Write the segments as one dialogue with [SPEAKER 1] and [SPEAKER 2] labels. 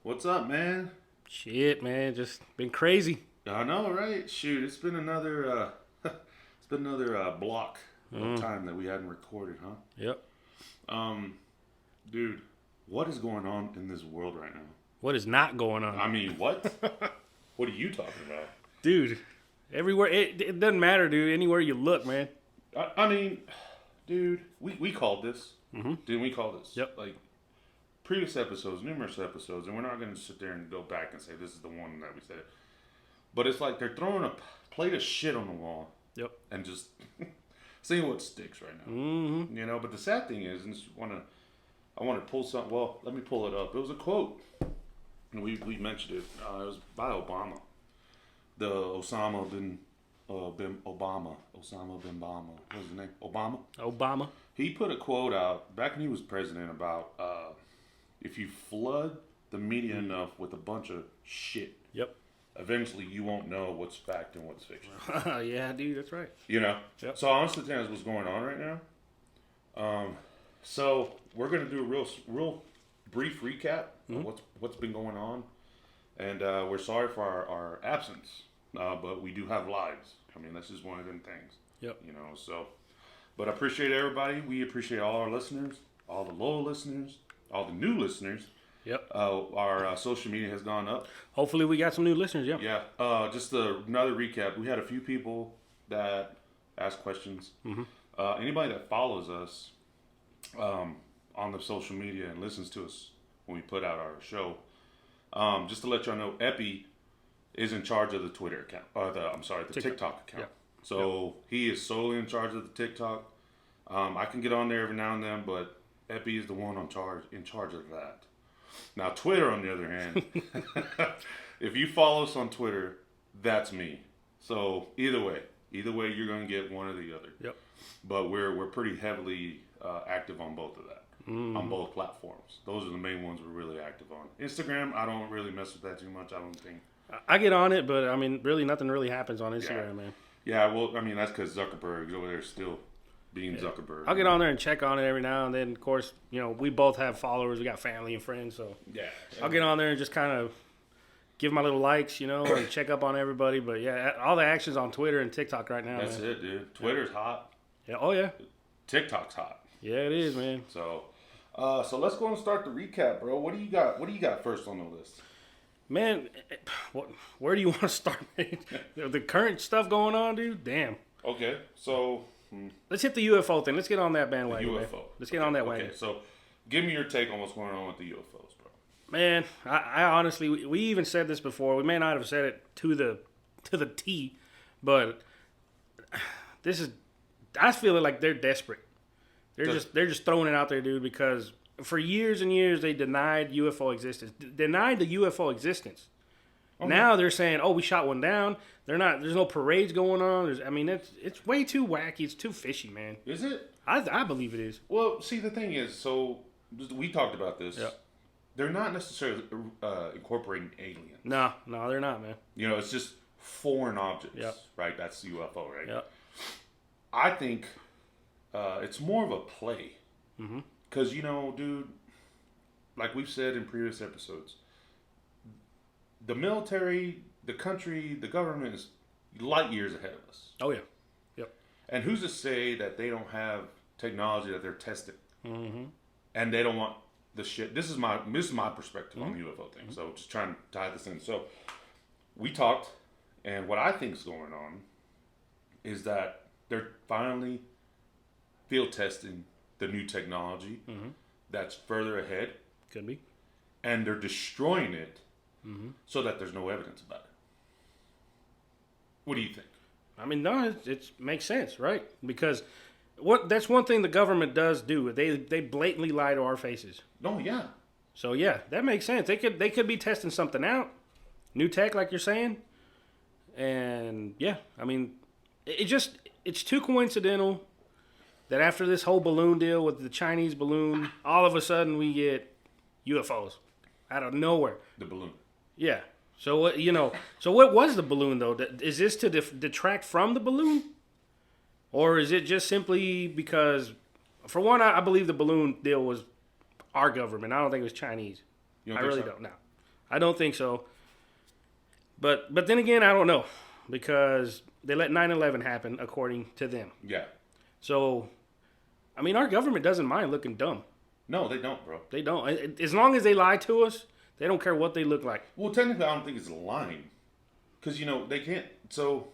[SPEAKER 1] What's up, man?
[SPEAKER 2] Shit, man, just been crazy.
[SPEAKER 1] I know, right? Shoot, it's been another block of time that we hadn't recorded, huh?
[SPEAKER 2] Yep.
[SPEAKER 1] Um, dude, what is going on in this world right now?
[SPEAKER 2] What is not going on?
[SPEAKER 1] I mean, what? What are you talking about?
[SPEAKER 2] Dude, everywhere. It doesn't matter, dude. Anywhere you look, man.
[SPEAKER 1] I mean, dude, we called this. Didn't we call this?
[SPEAKER 2] Yep.
[SPEAKER 1] Like, previous episodes, numerous episodes, and we're not going to sit there and go back and say this is the one that we said. But it's like they're throwing a plate of shit on the wall.
[SPEAKER 2] Yep.
[SPEAKER 1] And just seeing what sticks right now.
[SPEAKER 2] Mm-hmm.
[SPEAKER 1] You know, but the sad thing is, and I want to pull something. Well, let me pull it up. It was a quote, and we mentioned it. It was by Obama, the Osama bin Obama. What was his name?
[SPEAKER 2] Obama.
[SPEAKER 1] He put a quote out back when he was president about if you flood the media enough with a bunch of shit,
[SPEAKER 2] Yep.
[SPEAKER 1] eventually you won't know what's fact and what's fiction.
[SPEAKER 2] Yeah, dude, that's right.
[SPEAKER 1] You know?
[SPEAKER 2] Yep.
[SPEAKER 1] So honestly, that's what's going on right now. So we're going to do a real brief recap of what's been going on. And we're sorry for our absence, but we do have lives. I mean, that's just one of them things.
[SPEAKER 2] Yep.
[SPEAKER 1] You know, so. But I appreciate everybody. We appreciate all our listeners, all the loyal listeners, all the new listeners.
[SPEAKER 2] Yep.
[SPEAKER 1] Our social media has gone up.
[SPEAKER 2] Hopefully we got some new listeners, yep.
[SPEAKER 1] Yeah. Just another recap. We had a few people that asked questions. Anybody that follows us on the social media and listens to us when we put out our show, just to let y'all know, Epi is in charge of the Twitter account, or the TikTok account.
[SPEAKER 2] Yep.
[SPEAKER 1] So he is solely in charge of the TikTok. I can get on there every now and then, but Epi is the one in charge of that. Now, Twitter, on the other hand, if you follow us on Twitter, that's me. So either way, you're going to get one or the other.
[SPEAKER 2] Yep.
[SPEAKER 1] But we're pretty heavily active on both of that, on both platforms. Those are the main ones we're really active on. Instagram, I don't really mess with that too much. I don't think.
[SPEAKER 2] I get on it, but I mean, really, nothing really happens on Instagram, man.
[SPEAKER 1] Yeah, well, I mean, that's because Zuckerberg's over there still being Zuckerberg.
[SPEAKER 2] I'll get on there and check on it every now and then. Of course, you know, we both have followers. We got family and friends, so
[SPEAKER 1] Yeah.
[SPEAKER 2] I'll get on there and just kind of give my little likes, you know, and check up on everybody. But yeah, all the action's on Twitter and TikTok right now.
[SPEAKER 1] That's
[SPEAKER 2] man.
[SPEAKER 1] it, dude. Twitter's hot.
[SPEAKER 2] Yeah. Oh yeah.
[SPEAKER 1] TikTok's hot.
[SPEAKER 2] Yeah, it is, man.
[SPEAKER 1] So let's go and start the recap, bro. What do you got? What do you got first on the list?
[SPEAKER 2] Man, where do you want to start, man? The current stuff going on, dude? Damn.
[SPEAKER 1] Okay, so
[SPEAKER 2] Let's hit the UFO thing. Let's get on that bandwagon,
[SPEAKER 1] UFO.
[SPEAKER 2] man. Let's get on that wagon.
[SPEAKER 1] Okay, so give me your take on what's going on with the UFOs, bro.
[SPEAKER 2] Man, I honestly, we even said this before. We may not have said it to the T, but this is, I feel like they're desperate. They're just throwing it out there, dude, because for years and years they denied UFO existence. Denied the UFO existence. Okay. Now they're saying, "Oh, we shot one down." They're not. There's no parades going on. It's way too wacky. It's too fishy, man.
[SPEAKER 1] Is it?
[SPEAKER 2] I believe it is.
[SPEAKER 1] Well, see, the thing is, so we talked about this.
[SPEAKER 2] Yep.
[SPEAKER 1] They're not necessarily incorporating aliens.
[SPEAKER 2] No, they're not, man.
[SPEAKER 1] You know, it's just foreign objects.
[SPEAKER 2] Yep.
[SPEAKER 1] Right? That's UFO, right?
[SPEAKER 2] Yep.
[SPEAKER 1] I think it's more of a play.
[SPEAKER 2] Mm-hmm.
[SPEAKER 1] Because, you know, dude, like we've said in previous episodes, the military, the country, the government is light years ahead of us.
[SPEAKER 2] Oh, yeah. Yep.
[SPEAKER 1] And who's to say that they don't have technology that they're testing?
[SPEAKER 2] Mm-hmm.
[SPEAKER 1] And they don't want the shit. This is my perspective on the UFO thing. So just trying to tie this in. So we talked, and what I think is going on is that they're finally field testing the new technology that's further ahead.
[SPEAKER 2] Could be.
[SPEAKER 1] And they're destroying it so that there's no evidence about it. What do you think?
[SPEAKER 2] I mean, no, it makes sense, right? Because that's one thing the government does do. They blatantly lie to our faces.
[SPEAKER 1] No, yeah.
[SPEAKER 2] So yeah, that makes sense. They could be testing something out, new tech, like you're saying, and yeah, I mean, it's too coincidental that after this whole balloon deal with the Chinese balloon, all of a sudden we get UFOs out of nowhere.
[SPEAKER 1] The balloon.
[SPEAKER 2] Yeah. So what what was the balloon though? Is this to detract from the balloon, or is it just simply because, for one, I believe the balloon deal was our government. I don't think it was Chinese.
[SPEAKER 1] You don't
[SPEAKER 2] I
[SPEAKER 1] think
[SPEAKER 2] really
[SPEAKER 1] so?
[SPEAKER 2] don't. No, I don't think so. But then again, I don't know because they let 9/11 happen according to them.
[SPEAKER 1] Yeah.
[SPEAKER 2] So, I mean, our government doesn't mind looking dumb.
[SPEAKER 1] No, they don't, bro.
[SPEAKER 2] They don't. As long as they lie to us, they don't care what they look like.
[SPEAKER 1] Well, technically, I don't think it's lying. Because, they can't. So,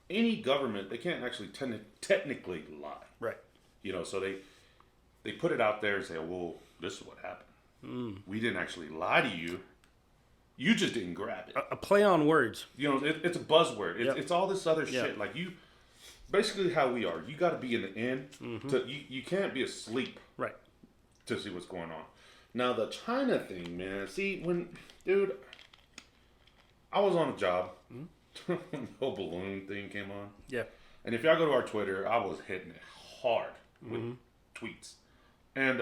[SPEAKER 1] any government, they can't actually technically lie.
[SPEAKER 2] Right.
[SPEAKER 1] So they put it out there and say, well, this is what happened. We didn't actually lie to you. You just didn't grab it.
[SPEAKER 2] A play on words.
[SPEAKER 1] It's a buzzword. It's all this other shit.
[SPEAKER 2] Yep.
[SPEAKER 1] Like basically how we are. You got to be in the end. You can't be asleep.
[SPEAKER 2] Right.
[SPEAKER 1] To see what's going on. Now the China thing, man. See, dude, I was on a job when the whole balloon thing came on.
[SPEAKER 2] Yeah.
[SPEAKER 1] And if y'all go to our Twitter, I was hitting it hard with tweets. And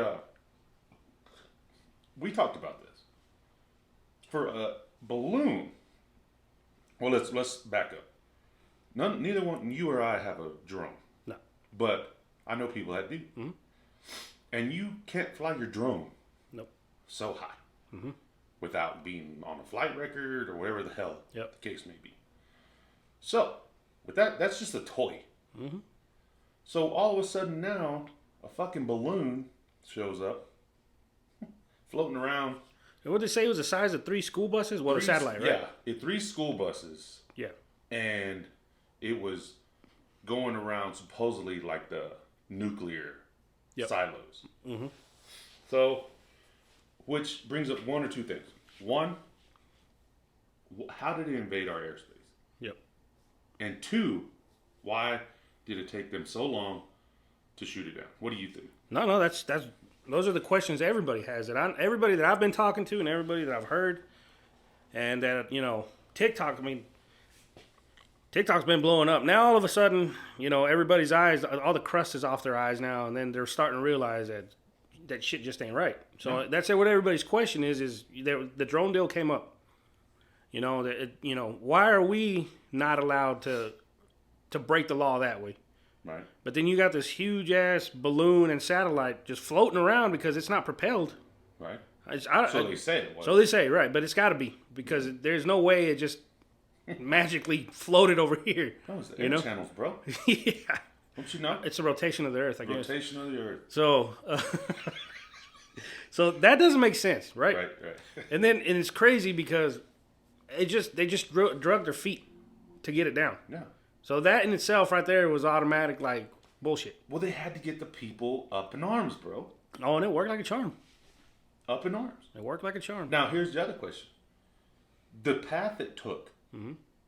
[SPEAKER 1] we talked about this. For a balloon, well, let's back up. Neither one, you or I, have a drone.
[SPEAKER 2] No.
[SPEAKER 1] But I know people that do. Mm-hmm. And you can't fly your drone.
[SPEAKER 2] Nope.
[SPEAKER 1] So high. Without being on a flight record or whatever the hell the case may be. So, with that's just a toy. So all of a sudden now, a fucking balloon shows up, floating around.
[SPEAKER 2] And what did they say? It was the size of 3 school buses? Well, a satellite, right?
[SPEAKER 1] Yeah, 3 school buses.
[SPEAKER 2] Yeah.
[SPEAKER 1] And it was going around supposedly like the nuclear silos. So, which brings up one or two things. One, how did it invade our airspace?
[SPEAKER 2] Yep.
[SPEAKER 1] And 2, why did it take them so long to shoot it down? What do you think?
[SPEAKER 2] No, that's those are the questions everybody has. Everybody that I've been talking to and everybody that I've heard, and that TikTok. I mean, TikTok's been blowing up. Now all of a sudden, everybody's eyes, all the crust is off their eyes now, and then they're starting to realize that shit just ain't right. So that's what everybody's question is the drone deal came up. Why are we not allowed to break the law that way?
[SPEAKER 1] Right.
[SPEAKER 2] But then you got this huge ass balloon and satellite just floating around because it's not propelled.
[SPEAKER 1] Right.
[SPEAKER 2] So
[SPEAKER 1] they say it was.
[SPEAKER 2] So they say, right, but it's got to be because there's no way it just magically floated over here.
[SPEAKER 1] That was the air channels, bro.
[SPEAKER 2] Yeah.
[SPEAKER 1] Don't you know?
[SPEAKER 2] It's a rotation of the Earth, I guess.
[SPEAKER 1] Rotation of the Earth.
[SPEAKER 2] So, so that doesn't make sense, right?
[SPEAKER 1] Right.
[SPEAKER 2] And it's crazy because they just drug their feet to get it down.
[SPEAKER 1] Yeah.
[SPEAKER 2] So that in itself, right there, was automatic like bullshit.
[SPEAKER 1] Well, they had to get the people up in arms, bro.
[SPEAKER 2] Oh, and it worked like a charm.
[SPEAKER 1] Up in arms.
[SPEAKER 2] It worked like a charm.
[SPEAKER 1] Now, here's the other question: the path it took.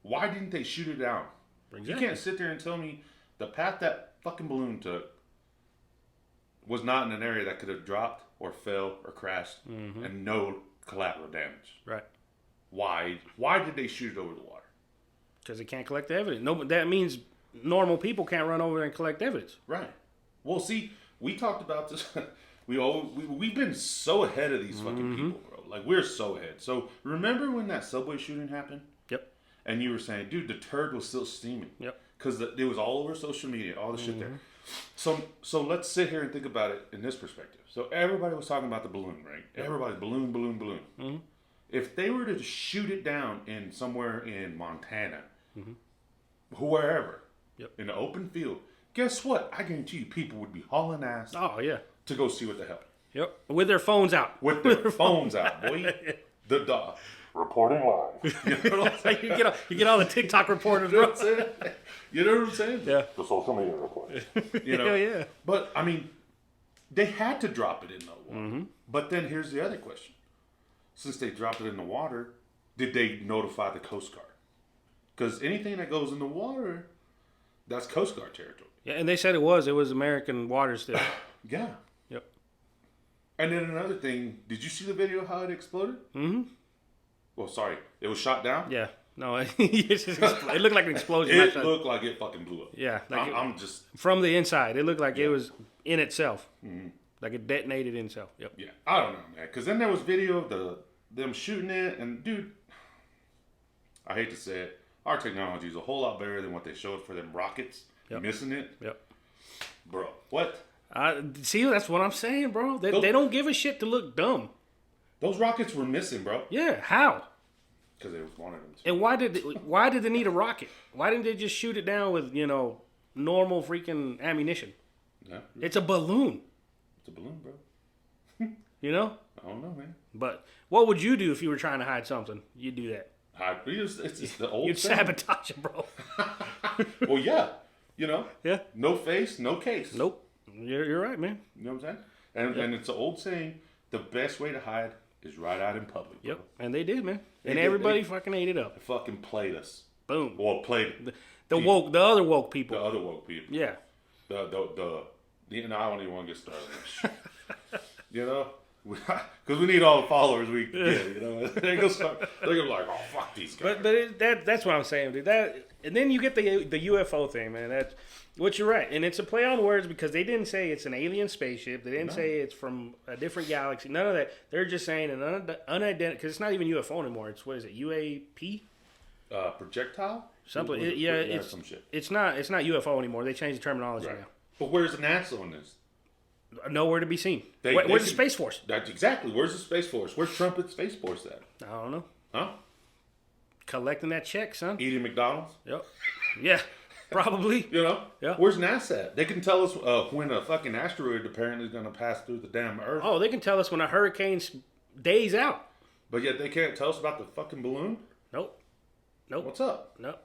[SPEAKER 1] Why didn't they shoot it down?
[SPEAKER 2] Exactly.
[SPEAKER 1] You can't sit there and tell me the path that fucking balloon took was not in an area that could have dropped or fell or crashed and no collateral damage.
[SPEAKER 2] Right.
[SPEAKER 1] Why? Why did they shoot it over the water?
[SPEAKER 2] Because they can't collect the evidence. No, that means normal people can't run over there and collect evidence.
[SPEAKER 1] Right. Well, see, we talked about this. We've been so ahead of these fucking people, bro. Like, we're so ahead. So, remember when that subway shooting happened?
[SPEAKER 2] Yep.
[SPEAKER 1] And you were saying, dude, the turd was still steaming.
[SPEAKER 2] Yep.
[SPEAKER 1] Because it was all over social media, all the shit there. So let's sit here and think about it in this perspective. So everybody was talking about the balloon, right? Yep. Everybody's balloon. If they were to shoot it down in somewhere in Montana, wherever, in the open field, guess what? I guarantee you people would be hauling ass to go see what the hell.
[SPEAKER 2] Yep. With their phones out.
[SPEAKER 1] With their phones out, boy. The dog. Reporting live. You know what I'm saying?
[SPEAKER 2] you get all the TikTok reporters, bro.
[SPEAKER 1] You know what I'm saying?
[SPEAKER 2] Yeah.
[SPEAKER 1] The social media reporters.
[SPEAKER 2] Yeah.
[SPEAKER 1] But, I mean, they had to drop it in the water. But then here's the other question. Since they dropped it in the water, did they notify the Coast Guard? Because anything that goes in the water, that's Coast Guard territory.
[SPEAKER 2] Yeah, and they said it was American waters still.
[SPEAKER 1] Yeah.
[SPEAKER 2] Yep.
[SPEAKER 1] And then another thing, did you see the video of how it exploded? Well, sorry, it was shot down?
[SPEAKER 2] Yeah. No, it looked like an explosion.
[SPEAKER 1] It looked like it fucking blew up.
[SPEAKER 2] Yeah.
[SPEAKER 1] I'm just...
[SPEAKER 2] From the inside. It looked like it was in itself. Like it detonated in itself. Yep.
[SPEAKER 1] Yeah. I don't know, man. Because then there was video of them shooting it. And, dude, I hate to say it, our technology is a whole lot better than what they showed for them rockets. Missing it.
[SPEAKER 2] Yep.
[SPEAKER 1] Bro, what?
[SPEAKER 2] See, that's what I'm saying, bro. They don't give a shit to look dumb.
[SPEAKER 1] Those rockets were missing, bro.
[SPEAKER 2] Yeah, how?
[SPEAKER 1] Because they wanted them to.
[SPEAKER 2] And why did they need a rocket? Why didn't they just shoot it down with normal freaking ammunition?
[SPEAKER 1] Yeah.
[SPEAKER 2] It's a balloon.
[SPEAKER 1] It's a balloon, bro.
[SPEAKER 2] You know?
[SPEAKER 1] I don't know, man.
[SPEAKER 2] But what would you do if you were trying to hide something? You'd do that.
[SPEAKER 1] It's the old
[SPEAKER 2] You'd
[SPEAKER 1] saying.
[SPEAKER 2] sabotage it, bro.
[SPEAKER 1] Well, yeah.
[SPEAKER 2] Yeah.
[SPEAKER 1] No face, no case.
[SPEAKER 2] Nope. You're right, man.
[SPEAKER 1] You know what I'm saying? And it's an old saying, the best way to hide is right out in public. Bro.
[SPEAKER 2] Yep. And they did, man. And
[SPEAKER 1] did.
[SPEAKER 2] everybody fucking ate it up.
[SPEAKER 1] They fucking played us.
[SPEAKER 2] Boom.
[SPEAKER 1] Well, played
[SPEAKER 2] The other woke people.
[SPEAKER 1] the other woke people.
[SPEAKER 2] Yeah.
[SPEAKER 1] I don't even want to get started on this shit. Because we need all the followers we can get. They're gonna be like, oh fuck these guys.
[SPEAKER 2] But that's what I'm saying, dude. And then you get the UFO thing, man. That's what you're right, and it's a play on words because they didn't say it's an alien spaceship. They didn't say it's from a different galaxy. None of that. They're just saying an unidentified because it's not even UFO anymore. It's what is it? UAP?
[SPEAKER 1] Projectile?
[SPEAKER 2] Something.
[SPEAKER 1] Some shit.
[SPEAKER 2] It's not UFO anymore. They changed the terminology
[SPEAKER 1] Right.
[SPEAKER 2] now.
[SPEAKER 1] But where's NASA on this?
[SPEAKER 2] Nowhere to be seen.
[SPEAKER 1] They
[SPEAKER 2] Where's the
[SPEAKER 1] can-
[SPEAKER 2] Space Force?
[SPEAKER 1] That's exactly. Where's the Space Force? Where's Trump at Space Force at?
[SPEAKER 2] I don't know.
[SPEAKER 1] Huh?
[SPEAKER 2] Collecting that check, son.
[SPEAKER 1] Eating McDonald's?
[SPEAKER 2] Yep. Yeah. Probably.
[SPEAKER 1] Yeah. Where's NASA at? They can tell us when a fucking asteroid apparently is going to pass through the damn Earth.
[SPEAKER 2] Oh, they can tell us when a hurricane's days out.
[SPEAKER 1] But yet they can't tell us about the fucking balloon?
[SPEAKER 2] Nope.
[SPEAKER 1] What's up?
[SPEAKER 2] Nope.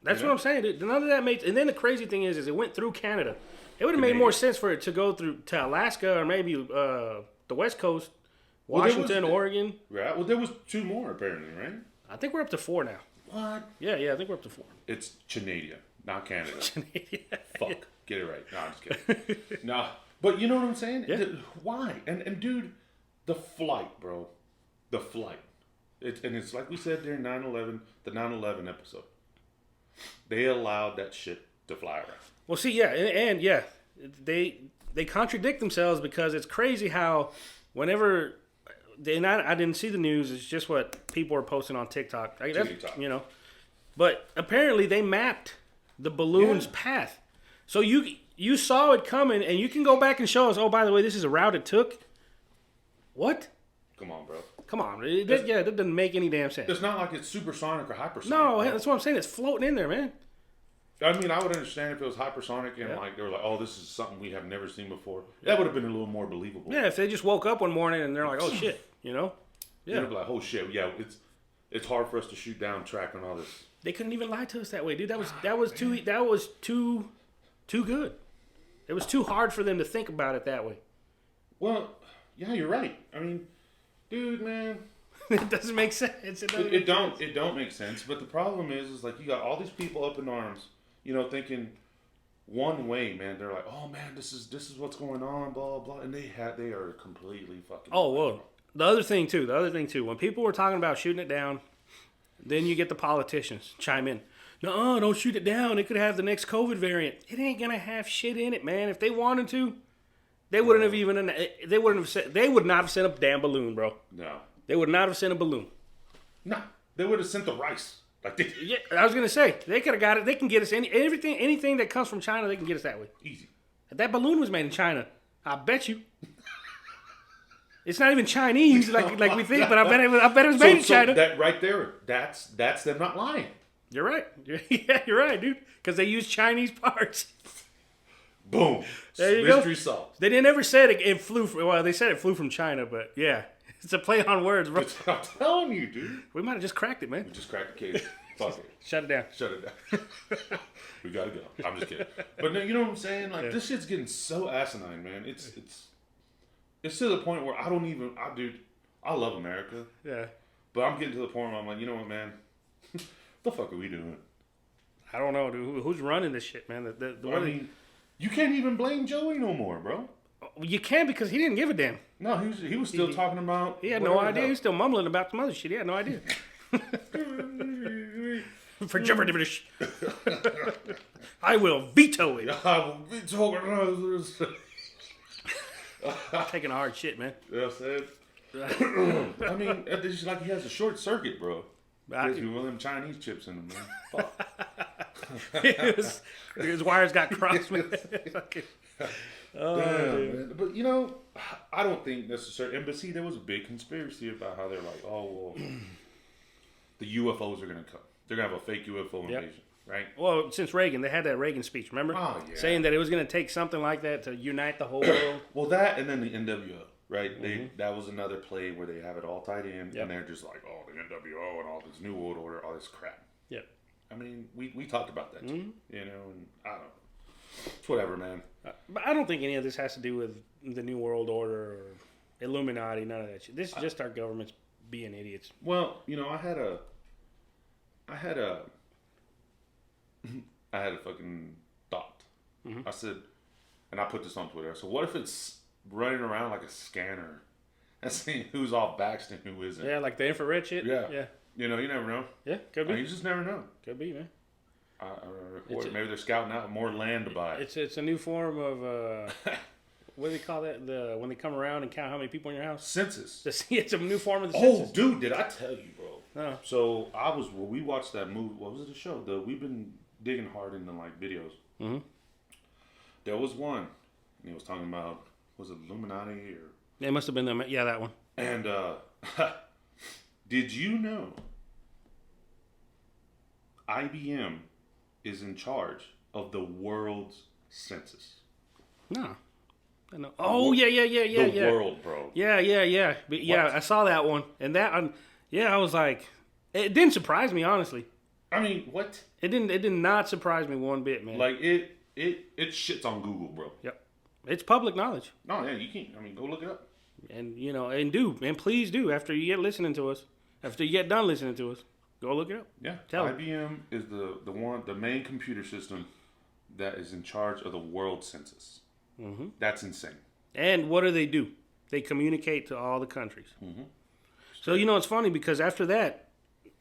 [SPEAKER 2] That's what I'm saying, dude. None of that makes. And then the crazy thing is it went through Canada. It would have made more sense for it to go through to Alaska or maybe the West Coast, Washington, Oregon.
[SPEAKER 1] Right. Well, there was 2 more apparently, right?
[SPEAKER 2] I think we're up to 4 now.
[SPEAKER 1] What?
[SPEAKER 2] Yeah, I think we're up to 4.
[SPEAKER 1] It's Canada, not Canada. Fuck. Get it right. No, I'm just kidding. No. But you know what I'm saying?
[SPEAKER 2] Yeah.
[SPEAKER 1] Why? And dude, the flight, bro. The flight. It's like we said during 9/11, the 9/11 episode. They allowed that shit to fly around.
[SPEAKER 2] Well, see, yeah, and yeah, they contradict themselves because it's crazy how whenever I didn't see the news. It's just what people are posting on TikTok. But apparently they mapped the balloon's path, so you saw it coming, and you can go back and show us. Oh, by the way, this is a route it took. What?
[SPEAKER 1] Come on, bro.
[SPEAKER 2] Come on, that doesn't make any damn sense.
[SPEAKER 1] It's not like it's supersonic or hypersonic.
[SPEAKER 2] No,
[SPEAKER 1] bro.
[SPEAKER 2] that's what I'm saying. It's floating in there, man.
[SPEAKER 1] I mean, I would understand if it was hypersonic and like they were like, "Oh, this is something we have never seen before." That would have been a little more believable.
[SPEAKER 2] Yeah, if they just woke up one morning and they're like, "Oh shit," Yeah.
[SPEAKER 1] You'd be like, "Oh shit, yeah." It's hard for us to shoot down track on all this.
[SPEAKER 2] They couldn't even lie to us that way, dude. That was too good. It was too hard for them to think about it that way.
[SPEAKER 1] Well, yeah, you're right. I mean, dude, man.
[SPEAKER 2] It doesn't make sense.
[SPEAKER 1] It don't make sense. But the problem is like you got all these people up in arms, thinking one way, man. They're like, oh man, this is what's going on, blah blah, and they are completely fucking.
[SPEAKER 2] Oh well, the other thing too. When people were talking about shooting it down, then you get the politicians chime in. No, don't shoot it down. It could have the next COVID variant. It ain't gonna have shit in it, man. If they wanted to, they wouldn't have even. They would not have sent a damn balloon, bro.
[SPEAKER 1] No.
[SPEAKER 2] They would not have sent a balloon.
[SPEAKER 1] No, they would have sent the rice.
[SPEAKER 2] Yeah, I was gonna say they could have got it. They can get us anything that comes from China. They can get us that way.
[SPEAKER 1] Easy.
[SPEAKER 2] If that balloon was made in China, I bet you. It's not even Chinese like we think, but I bet it was made in China.
[SPEAKER 1] That right there, that's them not lying.
[SPEAKER 2] You're right. Yeah, you're right, dude. Because they use Chinese parts.
[SPEAKER 1] Boom.
[SPEAKER 2] There you
[SPEAKER 1] Mystery
[SPEAKER 2] go.
[SPEAKER 1] solved.
[SPEAKER 2] They didn't ever say it flew. Well, they said it flew from China, but yeah. It's a play on words, bro.
[SPEAKER 1] I'm telling you, dude.
[SPEAKER 2] We might have just cracked it, man.
[SPEAKER 1] We just cracked the case. Fuck it.
[SPEAKER 2] Shut it down.
[SPEAKER 1] Shut it down. We gotta go. I'm just kidding. But no, you know what I'm saying? Like this shit's getting so asinine, man. It's to the point where I love America.
[SPEAKER 2] Yeah.
[SPEAKER 1] But I'm getting to the point where I'm like, you know what, man? What the fuck are we doing?
[SPEAKER 2] I don't know, dude. Who's running this shit, man?
[SPEAKER 1] I mean, you can't even blame Joey no more, bro.
[SPEAKER 2] You can because he didn't give a damn.
[SPEAKER 1] No, he was still talking about.
[SPEAKER 2] He had no idea. He was still mumbling about some other shit. He had no idea. For gibberish. I will veto it.
[SPEAKER 1] I will veto it.
[SPEAKER 2] Taking a hard shit, man.
[SPEAKER 1] You know what I'm saying? I mean, it's just like he has a short circuit, bro. Gives me one of them Chinese chips in him, man. Fuck.
[SPEAKER 2] His wires got crossed, man. Oh,
[SPEAKER 1] Damn,
[SPEAKER 2] dude.
[SPEAKER 1] man. But you know, I don't think necessarily. But see, there was a big conspiracy about how they're like, oh well, the UFOs are gonna come. They're gonna have a fake UFO invasion, right?
[SPEAKER 2] Well, since Reagan, they had that Reagan speech, remember?
[SPEAKER 1] Oh yeah.
[SPEAKER 2] Saying that it was going to take something like that to unite the whole world.
[SPEAKER 1] Well, that and then the NWO, right? That was another play where they have it all tied in,
[SPEAKER 2] Yep.
[SPEAKER 1] and they're just like, oh, the NWO and all this New World Order, all this crap.
[SPEAKER 2] Yep.
[SPEAKER 1] I mean, we talked about that too, you know, and I don't know. It's whatever, man.
[SPEAKER 2] But I don't think any of this has to do with the New World Order or Illuminati, none of that shit. This is just our government's being idiots.
[SPEAKER 1] Well, you know, I had a fucking thought. I said, and I put this on Twitter. So what if it's running around like a scanner and seeing who's all vaxxed and who isn't?
[SPEAKER 2] Yeah, like the infrared shit.
[SPEAKER 1] Yeah.
[SPEAKER 2] Yeah.
[SPEAKER 1] You know, you never know.
[SPEAKER 2] Yeah, could be.
[SPEAKER 1] You just never know.
[SPEAKER 2] Could be, man.
[SPEAKER 1] Maybe they're scouting out more land to buy.
[SPEAKER 2] It's a new form of what do they call that? When they come around and count how many people in your house.
[SPEAKER 1] Census.
[SPEAKER 2] It's a new form of the
[SPEAKER 1] Oh,
[SPEAKER 2] census.
[SPEAKER 1] dude, did I tell you, bro?
[SPEAKER 2] No.
[SPEAKER 1] So we watched that movie. What was it? The show? We've been digging hard into like videos.
[SPEAKER 2] Mm-hmm.
[SPEAKER 1] There was one. And he was talking about, was it Illuminati or?
[SPEAKER 2] It must have been them. Yeah, that one.
[SPEAKER 1] And did you know IBM is in charge of the world's census?
[SPEAKER 2] No. I know. Oh, yeah.
[SPEAKER 1] The world, bro.
[SPEAKER 2] Yeah. But, yeah, I saw that one. And that, I was like, it didn't surprise me, honestly.
[SPEAKER 1] I mean, what?
[SPEAKER 2] It did not surprise me one bit, man.
[SPEAKER 1] Like, it shits on Google, bro.
[SPEAKER 2] Yep. It's public knowledge.
[SPEAKER 1] No, yeah, you can't. I mean, go look it up.
[SPEAKER 2] And, please do, after you get listening to us, after you get done listening to us, go look it up.
[SPEAKER 1] Yeah.
[SPEAKER 2] Tell
[SPEAKER 1] IBM is the main computer system that is in charge of the world census. Mm-hmm. That's insane.
[SPEAKER 2] And what do? They communicate to all the countries. Mm-hmm. So, it's funny because after that,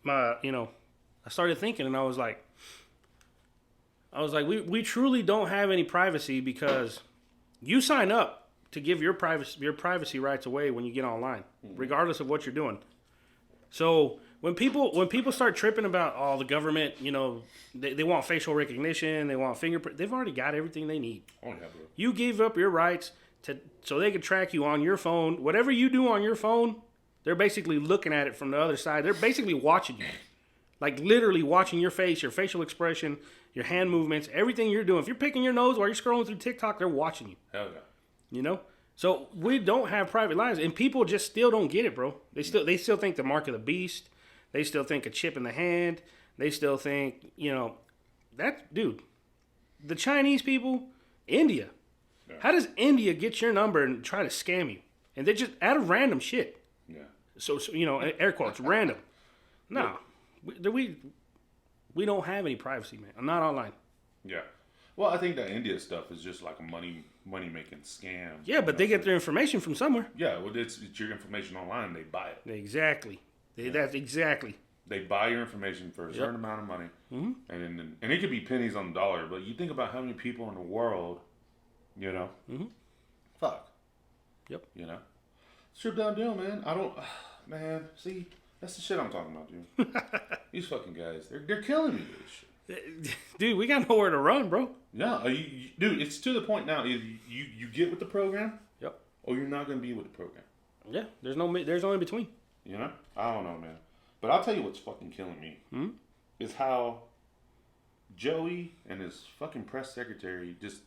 [SPEAKER 2] I started thinking and I was like, we truly don't have any privacy because you sign up to give your privacy rights away when you get online, regardless of what you're doing. So when people start tripping about the government, they want facial recognition, they want fingerprint, they've already got everything they need.
[SPEAKER 1] Oh yeah, bro.
[SPEAKER 2] You gave up your rights so they can track you on your phone. Whatever you do on your phone, they're basically looking at it from the other side. They're basically watching you. Like literally watching your face, your facial expression, your hand movements, everything you're doing. If you're picking your nose while you're scrolling through TikTok, they're watching you.
[SPEAKER 1] Hell yeah.
[SPEAKER 2] So we don't have private lives, and people just still don't get it, bro. They still think the mark of the beast. They still think a chip in the hand. They still think, that dude. The Chinese people, India. Yeah. How does India get your number and try to scam you? And they're just out of random shit.
[SPEAKER 1] Yeah.
[SPEAKER 2] So air quotes, random. No, we don't have any privacy, man. I'm not online.
[SPEAKER 1] Yeah. Well, I think that India stuff is just like a money making scam.
[SPEAKER 2] Yeah, but they get their information from somewhere.
[SPEAKER 1] Yeah, well, it's your information online. They buy it.
[SPEAKER 2] Exactly. That's exactly.
[SPEAKER 1] They buy your information for a certain amount of money, and it could be pennies on the dollar. But you think about how many people in the world, fuck.
[SPEAKER 2] Yep.
[SPEAKER 1] Strip down deal, man. Man. See, that's the shit I'm talking about, dude. These fucking guys, they're killing me with this shit.
[SPEAKER 2] Dude, we got nowhere to run, bro.
[SPEAKER 1] Yeah, dude, it's to the point now. Either you get with the program,
[SPEAKER 2] yep,
[SPEAKER 1] or you're not going to be with the program.
[SPEAKER 2] Yeah, there's no in between.
[SPEAKER 1] I don't know, man. But I'll tell you what's fucking killing me is how Joey and his fucking press secretary just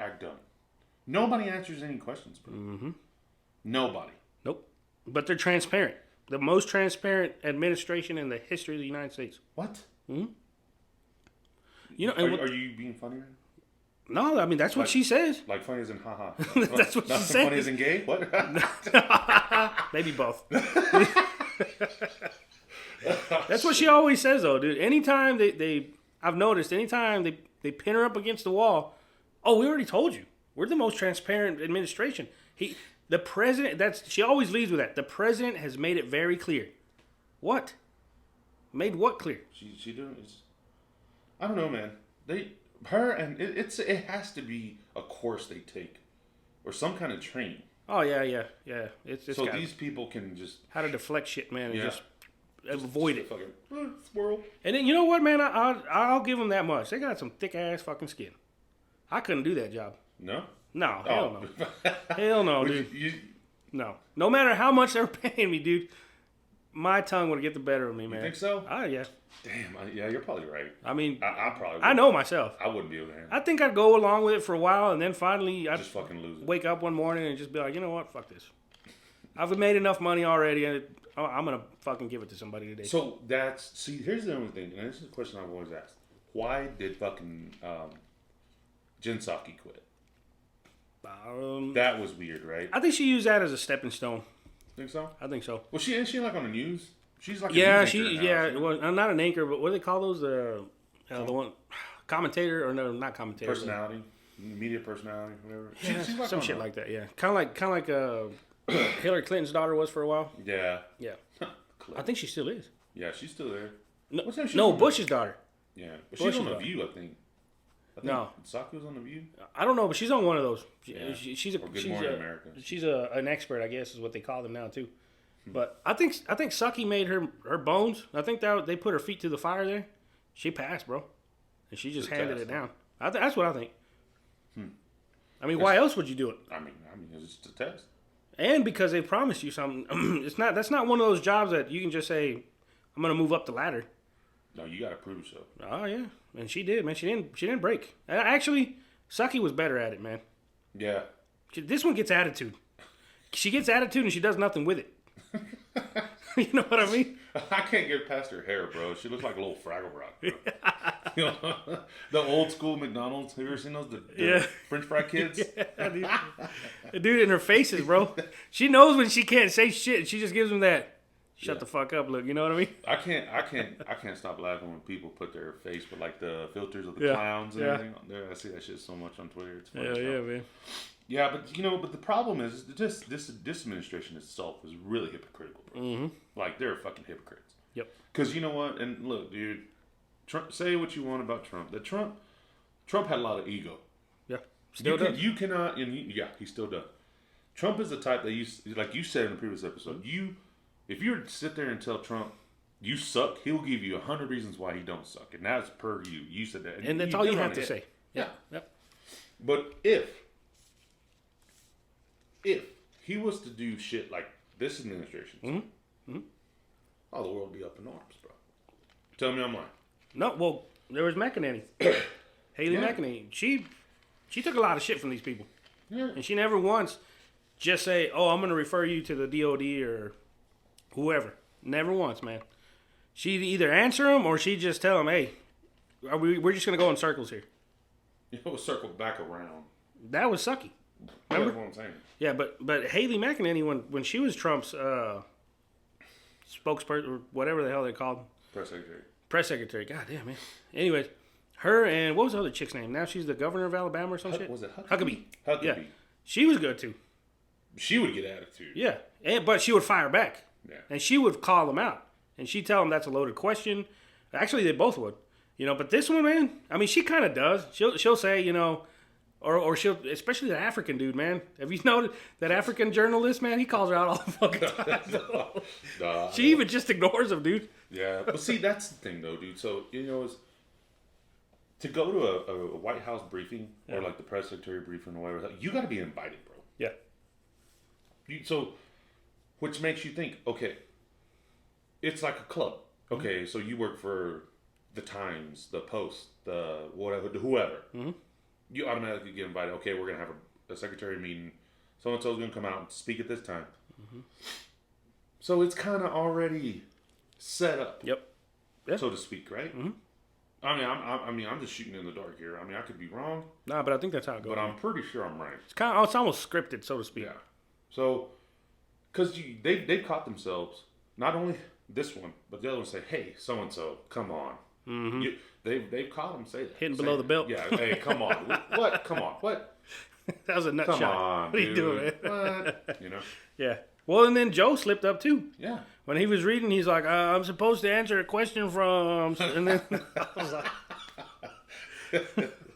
[SPEAKER 1] act dumb. Nobody answers any questions, bro. Mm-hmm. Nobody.
[SPEAKER 2] Nope. But they're transparent. The most transparent administration in the history of the United States.
[SPEAKER 1] What?
[SPEAKER 2] Mm-hmm.
[SPEAKER 1] Are you being funny right
[SPEAKER 2] now? No, I mean, that's what she says.
[SPEAKER 1] Like funny as in haha.
[SPEAKER 2] That's what she says.
[SPEAKER 1] Funny as in gay? What?
[SPEAKER 2] Maybe both. That's what she always says, though, dude. Anytime I've noticed, anytime they pin her up against the wall, we already told you. We're the most transparent administration. The president, she always leads with that. The president has made it very clear. What? Made what clear?
[SPEAKER 1] She doing is, I don't know, man. It has to be a course they take, or some kind of training.
[SPEAKER 2] Oh yeah. It's
[SPEAKER 1] so these people can just
[SPEAKER 2] how to deflect shit, man, and just avoid it.
[SPEAKER 1] Fucking squirrel.
[SPEAKER 2] And then you know what, man? I'll give them that much. They got some thick ass fucking skin. I couldn't do that job.
[SPEAKER 1] No.
[SPEAKER 2] No, hell
[SPEAKER 1] Oh.
[SPEAKER 2] no. Hell no, dude. No. No matter how much they're paying me, dude, my tongue would get the better of me, man.
[SPEAKER 1] You think so?
[SPEAKER 2] Oh, yeah.
[SPEAKER 1] Damn. Yeah, you're probably right.
[SPEAKER 2] I mean,
[SPEAKER 1] I probably.
[SPEAKER 2] I know myself.
[SPEAKER 1] I wouldn't be able to handle
[SPEAKER 2] I think I'd go along with it for a while, and then finally I'd
[SPEAKER 1] just fucking lose it.
[SPEAKER 2] wake up one morning and just be like, you know what? Fuck this. I've made enough money already, and I'm going to fucking give it to somebody today.
[SPEAKER 1] So here's the only thing, and this is a question I've always asked. Why did fucking Jen Psaki quit? That was weird, right?
[SPEAKER 2] I think she used that as a stepping stone.
[SPEAKER 1] Think so?
[SPEAKER 2] I think so.
[SPEAKER 1] Well, isn't she like on the news? She's like
[SPEAKER 2] Yeah,
[SPEAKER 1] a news anchor now,
[SPEAKER 2] well, not an anchor, but what do they call those? The one commentator, or no, not commentator.
[SPEAKER 1] Personality, media personality, whatever.
[SPEAKER 2] Yeah,
[SPEAKER 1] She's like
[SPEAKER 2] some shit like that. Yeah, kind of like Hillary Clinton's daughter was for a while.
[SPEAKER 1] Yeah.
[SPEAKER 2] Yeah, I think she still is.
[SPEAKER 1] Yeah, she's still there.
[SPEAKER 2] No, Bush's daughter.
[SPEAKER 1] Yeah, but she's on The View, I think.
[SPEAKER 2] No,
[SPEAKER 1] Psaki was on The View.
[SPEAKER 2] I don't know, but she's on one of those.
[SPEAKER 1] Yeah.
[SPEAKER 2] She's a
[SPEAKER 1] Good Morning America.
[SPEAKER 2] She's an expert, I guess, is what they call them now too. But I think Psaki made her bones. I think that they put her feet to the fire there. She passed, bro, and she just handed it down. That's what I think. I mean, why else would you do it?
[SPEAKER 1] I mean, it's just a test.
[SPEAKER 2] And because they promised you something, that's not one of those jobs that you can just say, I'm gonna move up the ladder.
[SPEAKER 1] No, you gotta prove yourself.
[SPEAKER 2] Oh yeah, and she did, man. She didn't break. Actually, Psaki was better at it, man.
[SPEAKER 1] Yeah.
[SPEAKER 2] This one gets attitude. She gets attitude and she does nothing with it. You know what I mean?
[SPEAKER 1] I can't get past her hair, bro. She looks like a little Fraggle Rock, bro. You know, the old school McDonald's. Have you ever seen those? The French fry kids?
[SPEAKER 2] Yeah, dude, in her faces, bro. She knows when she can't say shit. She just gives them that shut the fuck up look. You know what I mean?
[SPEAKER 1] I can't stop laughing when people put their face with like the filters of the clowns and everything on there. I see that shit so much on Twitter. It's funny.
[SPEAKER 2] Yeah, man.
[SPEAKER 1] Yeah, but the problem is just this administration itself is really hypocritical, bro. Mm-hmm. Like they're fucking hypocrites.
[SPEAKER 2] Yep.
[SPEAKER 1] Because you know what? And look, dude, Trump. Say what you want about Trump. That Trump had a lot of ego.
[SPEAKER 2] Yeah. Still does.
[SPEAKER 1] You cannot. He still does. Trump is the type that like you said in the previous episode. If you were to sit there and tell Trump you suck, he'll give you 100 reasons why he don't suck, and that's per you. You said that,
[SPEAKER 2] and that's all you have to say.
[SPEAKER 1] Yeah.
[SPEAKER 2] Yep.
[SPEAKER 1] But if he was to do shit like this administration, the world would be up in arms, bro. Tell me I'm lying.
[SPEAKER 2] No, well, there was McEnany. Haley McEnany. She took a lot of shit from these people.
[SPEAKER 1] Yeah.
[SPEAKER 2] And she never once just say, oh, I'm going to refer you to the DOD or whoever. Never once, man. She'd either answer them or she'd just tell them, hey, we're just going to go in circles here.
[SPEAKER 1] We'll circle back around.
[SPEAKER 2] That was sucky. Remember?
[SPEAKER 1] That's what I'm saying.
[SPEAKER 2] Yeah, but Haley McEnany, when she was Trump's spokesperson or whatever the hell they called. Press secretary. God damn, man. Anyways, her and what was the other chick's name? Now she's the governor of Alabama or some shit?
[SPEAKER 1] Was it
[SPEAKER 2] Huckabee?
[SPEAKER 1] Huckabee.
[SPEAKER 2] Yeah. She was good too.
[SPEAKER 1] She would get attitude.
[SPEAKER 2] Yeah. But she would fire back.
[SPEAKER 1] Yeah.
[SPEAKER 2] And she would call them out. And she'd tell them that's a loaded question. Actually, they both would. You know, but this one, man, I mean, she kind of does. She'll say, you know, or she'll, especially the African dude, man. Have you noticed that African journalist, man? He calls her out all the fucking time. She even just ignores him, dude.
[SPEAKER 1] Yeah, but see, that's the thing, though, dude. So, you know, to go to a White House briefing or like the press secretary briefing or whatever, you got to be invited, bro.
[SPEAKER 2] Yeah.
[SPEAKER 1] So, which makes you think, okay, it's like a club. Okay, so you work for the Times, the Post, the whatever, whoever. Mm-hmm. You automatically get invited. Okay, we're going to have a secretary meeting. So-and-so's going to come out and speak at this time. Mm-hmm. So it's kind of already set up.
[SPEAKER 2] Yep.
[SPEAKER 1] So to speak, right? Mm-hmm. I mean, I'm just shooting in the dark here. I mean, I could be wrong.
[SPEAKER 2] Nah, but I think that's how it goes.
[SPEAKER 1] But I'm pretty sure I'm right.
[SPEAKER 2] It's almost scripted, so to speak.
[SPEAKER 1] Yeah. So, because they've caught themselves, not only this one, but the other one say, hey, so-and-so, come on. Mm-hmm. They've caught them say that.
[SPEAKER 2] Hitting below the belt.
[SPEAKER 1] Yeah, hey, come on. What? Come on. What?
[SPEAKER 2] That was a nut
[SPEAKER 1] come
[SPEAKER 2] shot.
[SPEAKER 1] On,
[SPEAKER 2] what are you doing,
[SPEAKER 1] man? What? You know?
[SPEAKER 2] Yeah. Well, and then Joe slipped up, too.
[SPEAKER 1] Yeah.
[SPEAKER 2] When he was reading, he's like, I'm supposed to answer a question from... And then I was like...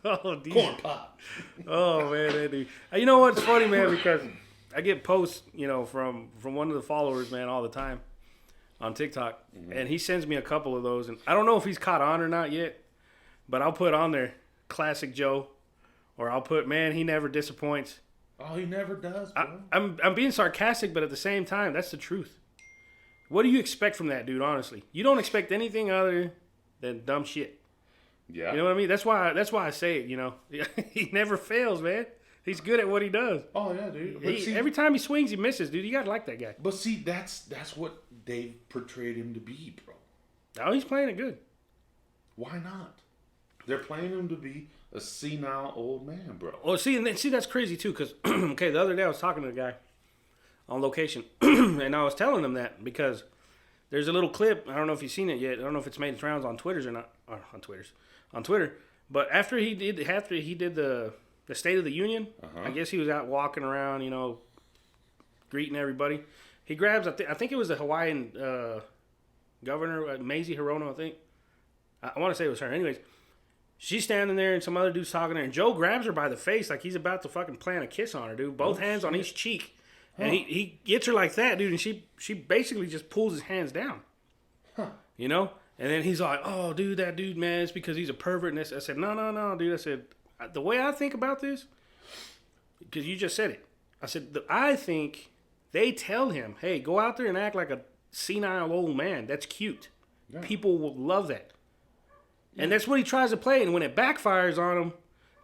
[SPEAKER 2] Oh, dude.
[SPEAKER 1] Corn pop.
[SPEAKER 2] Oh, man, that dude. You know what's funny, man? Because I get posts, you know, from one of the followers, man, all the time on TikTok. Mm-hmm. And he sends me a couple of those. And I don't know if he's caught on or not yet. But I'll put on there, Classic Joe. Or I'll put, man, he never disappoints.
[SPEAKER 1] Oh, he never does, bro.
[SPEAKER 2] I'm being sarcastic, but at the same time, that's the truth. What do you expect from that dude, honestly? You don't expect anything other than dumb shit.
[SPEAKER 1] Yeah.
[SPEAKER 2] You know what I mean? That's why I say it, He never fails, man. He's good at what he does.
[SPEAKER 1] Oh, yeah, dude. But
[SPEAKER 2] Every time he swings, he misses, dude. You got to like that guy.
[SPEAKER 1] But see, that's what they portrayed him to be, bro.
[SPEAKER 2] Oh, he's playing it good.
[SPEAKER 1] Why not? They're playing him to be a senile old man, bro.
[SPEAKER 2] Well, see, that's crazy, too, because, okay, the other day I was talking to a guy on location, and I was telling him that because there's a little clip. I don't know if you've seen it yet. I don't know if it's made its rounds on Twitters or not. Or on Twitter. But after he did the State of the Union, I guess he was out walking around, greeting everybody. He grabs, I think it was the Hawaiian governor, Mazie Hirono, I think. I want to say it was her. Anyways, she's standing there and some other dude's talking to her, and Joe grabs her by the face like he's about to fucking plant a kiss on her, dude. Both hands on each cheek. And he gets her like that, dude, and she basically just pulls his hands down. And then he's like, oh, dude, that dude, man, it's because he's a pervert. And I said, no, dude. I said, the way I think about this, because you just said it. I said, I think they tell him, hey, go out there and act like a senile old man. That's cute. Yeah. People will love that. Yeah. And that's what he tries to play. And when it backfires on him,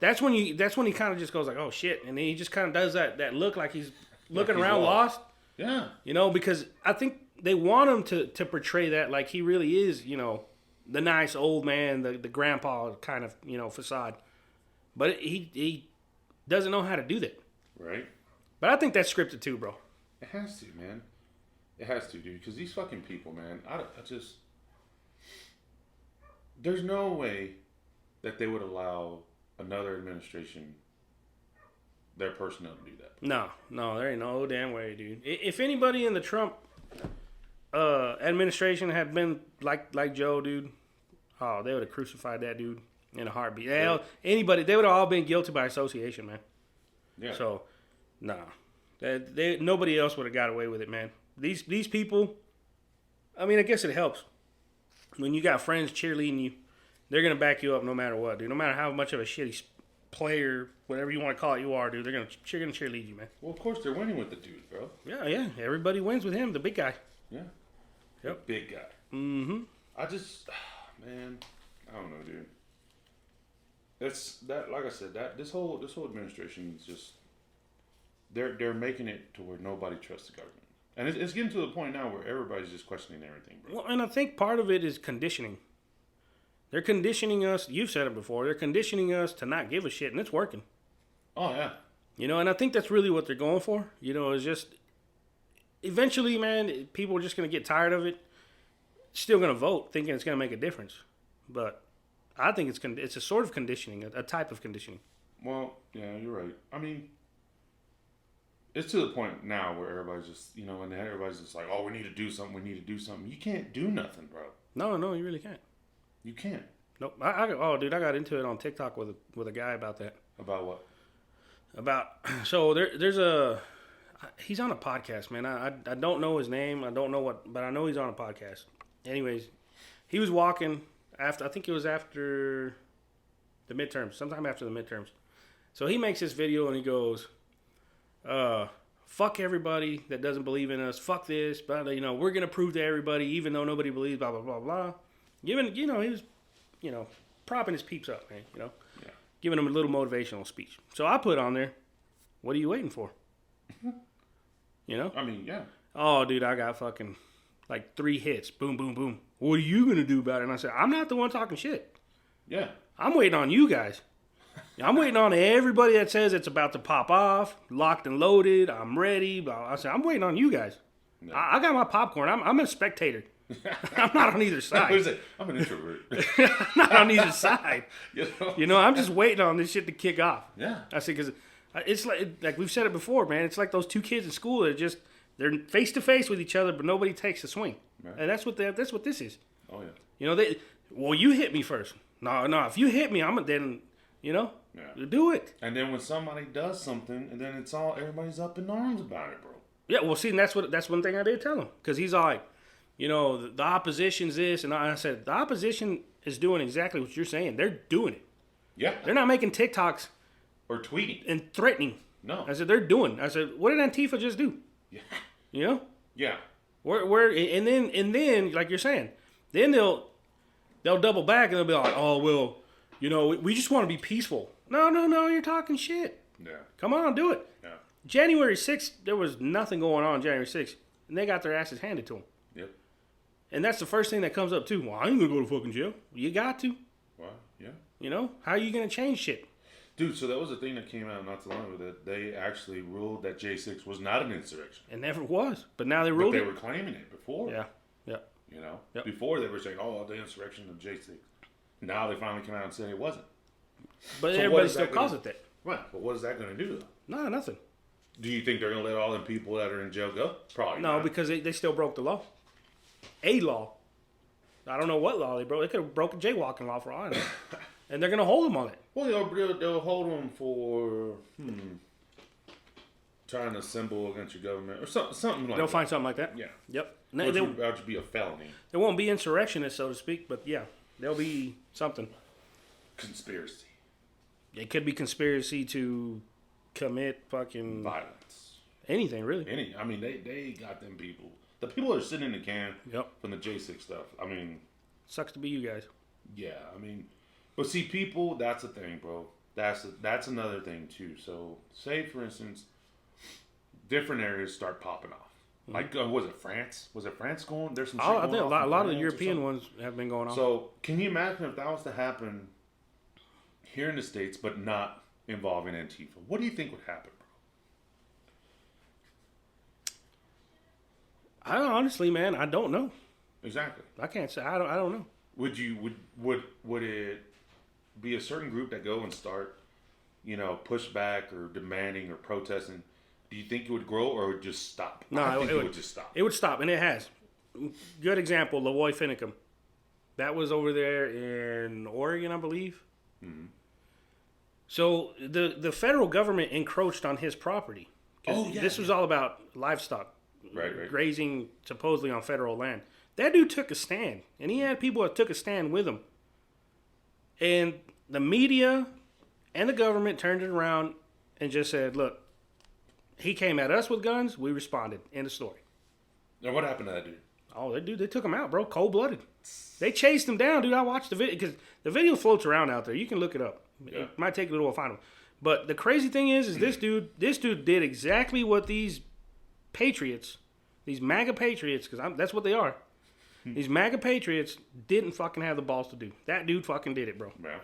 [SPEAKER 2] that's when he kind of just goes like, oh, shit. And then he just kind of does that look like he's looking around lost.
[SPEAKER 1] Yeah.
[SPEAKER 2] Because I think they want him to portray that like he really is, the nice old man, the grandpa kind of, facade. But he doesn't know how to do that.
[SPEAKER 1] Right.
[SPEAKER 2] But I think that's scripted too, bro.
[SPEAKER 1] It has to, man. It has to, dude. Because these fucking people, man, I just... There's no way that they would allow another administration, their personnel, to do that.
[SPEAKER 2] No, there ain't no damn way, dude. If anybody in the Trump administration had been like Joe, dude, oh, they would have crucified that dude in a heartbeat. Yeah. Anybody, they would have all been guilty by association, man. Yeah. So, nobody else would have got away with it, man. These people, I mean, I guess it helps. When you got friends cheerleading you, they're going to back you up no matter what, dude. No matter how much of a shitty player, whatever you want to call it, you are, dude. They're going to cheerlead you, man.
[SPEAKER 1] Well, of course, they're winning with the dude, bro.
[SPEAKER 2] Yeah. Everybody wins with him, the big guy.
[SPEAKER 1] Yeah.
[SPEAKER 2] Yep.
[SPEAKER 1] Big guy.
[SPEAKER 2] Mm-hmm.
[SPEAKER 1] I just, man, I don't know, dude. That's that. Like I said, that this whole administration is just they're making it to where nobody trusts the government, and it's getting to the point now where everybody's just questioning everything, bro.
[SPEAKER 2] Well, and I think part of it is conditioning. They're conditioning us. You've said it before. They're conditioning us to not give a shit, and it's working.
[SPEAKER 1] Oh yeah.
[SPEAKER 2] And I think that's really what they're going for. It's just eventually, man, people are just gonna get tired of it. Still gonna vote, thinking it's gonna make a difference, but I think it's a sort of conditioning, a type of conditioning.
[SPEAKER 1] Well, yeah, you're right. I mean, it's to the point now where everybody's just, and everybody's just like, oh, we need to do something. You can't do nothing, bro.
[SPEAKER 2] No, you really can't.
[SPEAKER 1] You can't.
[SPEAKER 2] Nope. I got into it on TikTok with a guy about that.
[SPEAKER 1] About what?
[SPEAKER 2] So there's he's on a podcast, man. I don't know his name. I don't know but I know he's on a podcast. Anyways, he was walking I think it was after the midterms, sometime after the midterms. So he makes this video and he goes, fuck everybody that doesn't believe in us. Fuck this. But, we're going to prove to everybody, even though nobody believes, blah, blah, blah, blah. He was, propping his peeps up, man, Yeah. Giving him a little motivational speech. So I put on there, what are you waiting for?
[SPEAKER 1] I mean, yeah.
[SPEAKER 2] Oh, dude, I got fucking 3 hits. Boom, boom, boom. What are you going to do about it? And I said, I'm not the one talking shit.
[SPEAKER 1] Yeah.
[SPEAKER 2] I'm waiting on you guys. I'm waiting on everybody that says it's about to pop off, locked and loaded, I'm ready. I said, I'm waiting on you guys. No. I got my popcorn. I'm a spectator. I'm not on either side.
[SPEAKER 1] I'm an introvert.
[SPEAKER 2] I'm not on either side. I'm just waiting on this shit to kick off.
[SPEAKER 1] Yeah.
[SPEAKER 2] I said, because it's like we've said it before, man. It's like those 2 kids in school that they're face to face with each other, but nobody takes a swing. Right. And that's what this is.
[SPEAKER 1] Oh yeah.
[SPEAKER 2] You hit me first. No. If you hit me, do it.
[SPEAKER 1] And then when somebody does something, and then everybody's up in arms about it, bro.
[SPEAKER 2] Yeah. Well, see, and that's one thing I did tell him, because he's like, the opposition's this, and I said the opposition is doing exactly what you're saying. They're doing it.
[SPEAKER 1] Yeah.
[SPEAKER 2] They're not making TikToks
[SPEAKER 1] or tweeting
[SPEAKER 2] and threatening.
[SPEAKER 1] No.
[SPEAKER 2] I said, they're doing. I said, what did Antifa just do?
[SPEAKER 1] Yeah.
[SPEAKER 2] You know?
[SPEAKER 1] Yeah.
[SPEAKER 2] And then, like you're saying, then they'll double back and they'll be like, oh, well, you know, we just want to be peaceful. No, you're talking shit.
[SPEAKER 1] Yeah.
[SPEAKER 2] Come on, do it.
[SPEAKER 1] Yeah.
[SPEAKER 2] January 6th, there was nothing going on January 6th, and they got their asses handed to them.
[SPEAKER 1] Yep.
[SPEAKER 2] And that's the first thing that comes up, too. Well, I ain't going to go to fucking jail. You got to.
[SPEAKER 1] Well, yeah.
[SPEAKER 2] You know? How are you going to change shit?
[SPEAKER 1] Dude, so that was the thing that came out not too long ago, that they actually ruled that J6 was not an insurrection.
[SPEAKER 2] It never was. But now they ruled
[SPEAKER 1] But they
[SPEAKER 2] it.
[SPEAKER 1] were claiming it before.
[SPEAKER 2] Yeah.
[SPEAKER 1] You know?
[SPEAKER 2] Yep.
[SPEAKER 1] Before they were saying, oh, the insurrection of J6. Now they finally came out and said it wasn't.
[SPEAKER 2] But
[SPEAKER 1] So
[SPEAKER 2] everybody still calls
[SPEAKER 1] gonna,
[SPEAKER 2] it that.
[SPEAKER 1] Right. But what is that going to do, though?
[SPEAKER 2] No, nothing.
[SPEAKER 1] Do you think they're going to let all them people that are in jail go? Probably
[SPEAKER 2] No,
[SPEAKER 1] not.
[SPEAKER 2] because they still broke the law. A law. I don't know what law they broke. They could have broken jaywalking law for all I know. And they're going to hold them on it.
[SPEAKER 1] Well, they'll hold them for trying to assemble against your government or something like
[SPEAKER 2] They'll
[SPEAKER 1] that.
[SPEAKER 2] find something like that.
[SPEAKER 1] Yeah.
[SPEAKER 2] Yep.
[SPEAKER 1] Which would actually be a felony.
[SPEAKER 2] There won't be insurrectionists, so to speak, but yeah, there'll be something.
[SPEAKER 1] Conspiracy.
[SPEAKER 2] It could be conspiracy to commit fucking
[SPEAKER 1] Violence.
[SPEAKER 2] anything, really.
[SPEAKER 1] I mean, they got them people. The people that are sitting in the can
[SPEAKER 2] Yep.
[SPEAKER 1] from the J6 stuff. I mean,
[SPEAKER 2] Sucks to be you guys.
[SPEAKER 1] yeah, I mean, but see, people, that's the thing, bro. That's another thing, too. So, say, for instance, different areas start popping off. Like, was it France? Was it France going? There's some shit
[SPEAKER 2] I
[SPEAKER 1] going
[SPEAKER 2] think a
[SPEAKER 1] off
[SPEAKER 2] lot
[SPEAKER 1] in
[SPEAKER 2] of the
[SPEAKER 1] France or
[SPEAKER 2] European
[SPEAKER 1] something?
[SPEAKER 2] ones have been going on.
[SPEAKER 1] So, can you imagine if that was to happen here in the States, but not involving Antifa? What do you think would happen, bro?
[SPEAKER 2] Honestly, man, I don't know.
[SPEAKER 1] Exactly.
[SPEAKER 2] I can't say. I don't know.
[SPEAKER 1] Would it be a certain group that go and start, push back or demanding or protesting? Do you think it would grow or it would just stop?
[SPEAKER 2] No,
[SPEAKER 1] I think
[SPEAKER 2] it
[SPEAKER 1] it would just stop.
[SPEAKER 2] It would stop, and it has. Good example, Lavoy Finicum. That was over there in Oregon, I believe.
[SPEAKER 1] Mm-hmm.
[SPEAKER 2] So the federal government encroached on his property.
[SPEAKER 1] Oh, yeah.
[SPEAKER 2] This was all about livestock
[SPEAKER 1] Right.
[SPEAKER 2] grazing supposedly on federal land. That dude took a stand, and he had people that took a stand with him. And the media and the government turned it around and just said, look, he came at us with guns, we responded. End of story.
[SPEAKER 1] Now, what happened to that dude?
[SPEAKER 2] Oh, they took him out, bro. Cold-blooded. They chased him down, dude. I watched the video, because the video floats around out there. You can look it up.
[SPEAKER 1] Yeah.
[SPEAKER 2] It might take a little while to find him. But the crazy thing is this dude did exactly what these patriots, these MAGA patriots, because that's what they are. These MAGA patriots didn't fucking have the balls to do. That dude fucking did it, bro.
[SPEAKER 1] Yeah.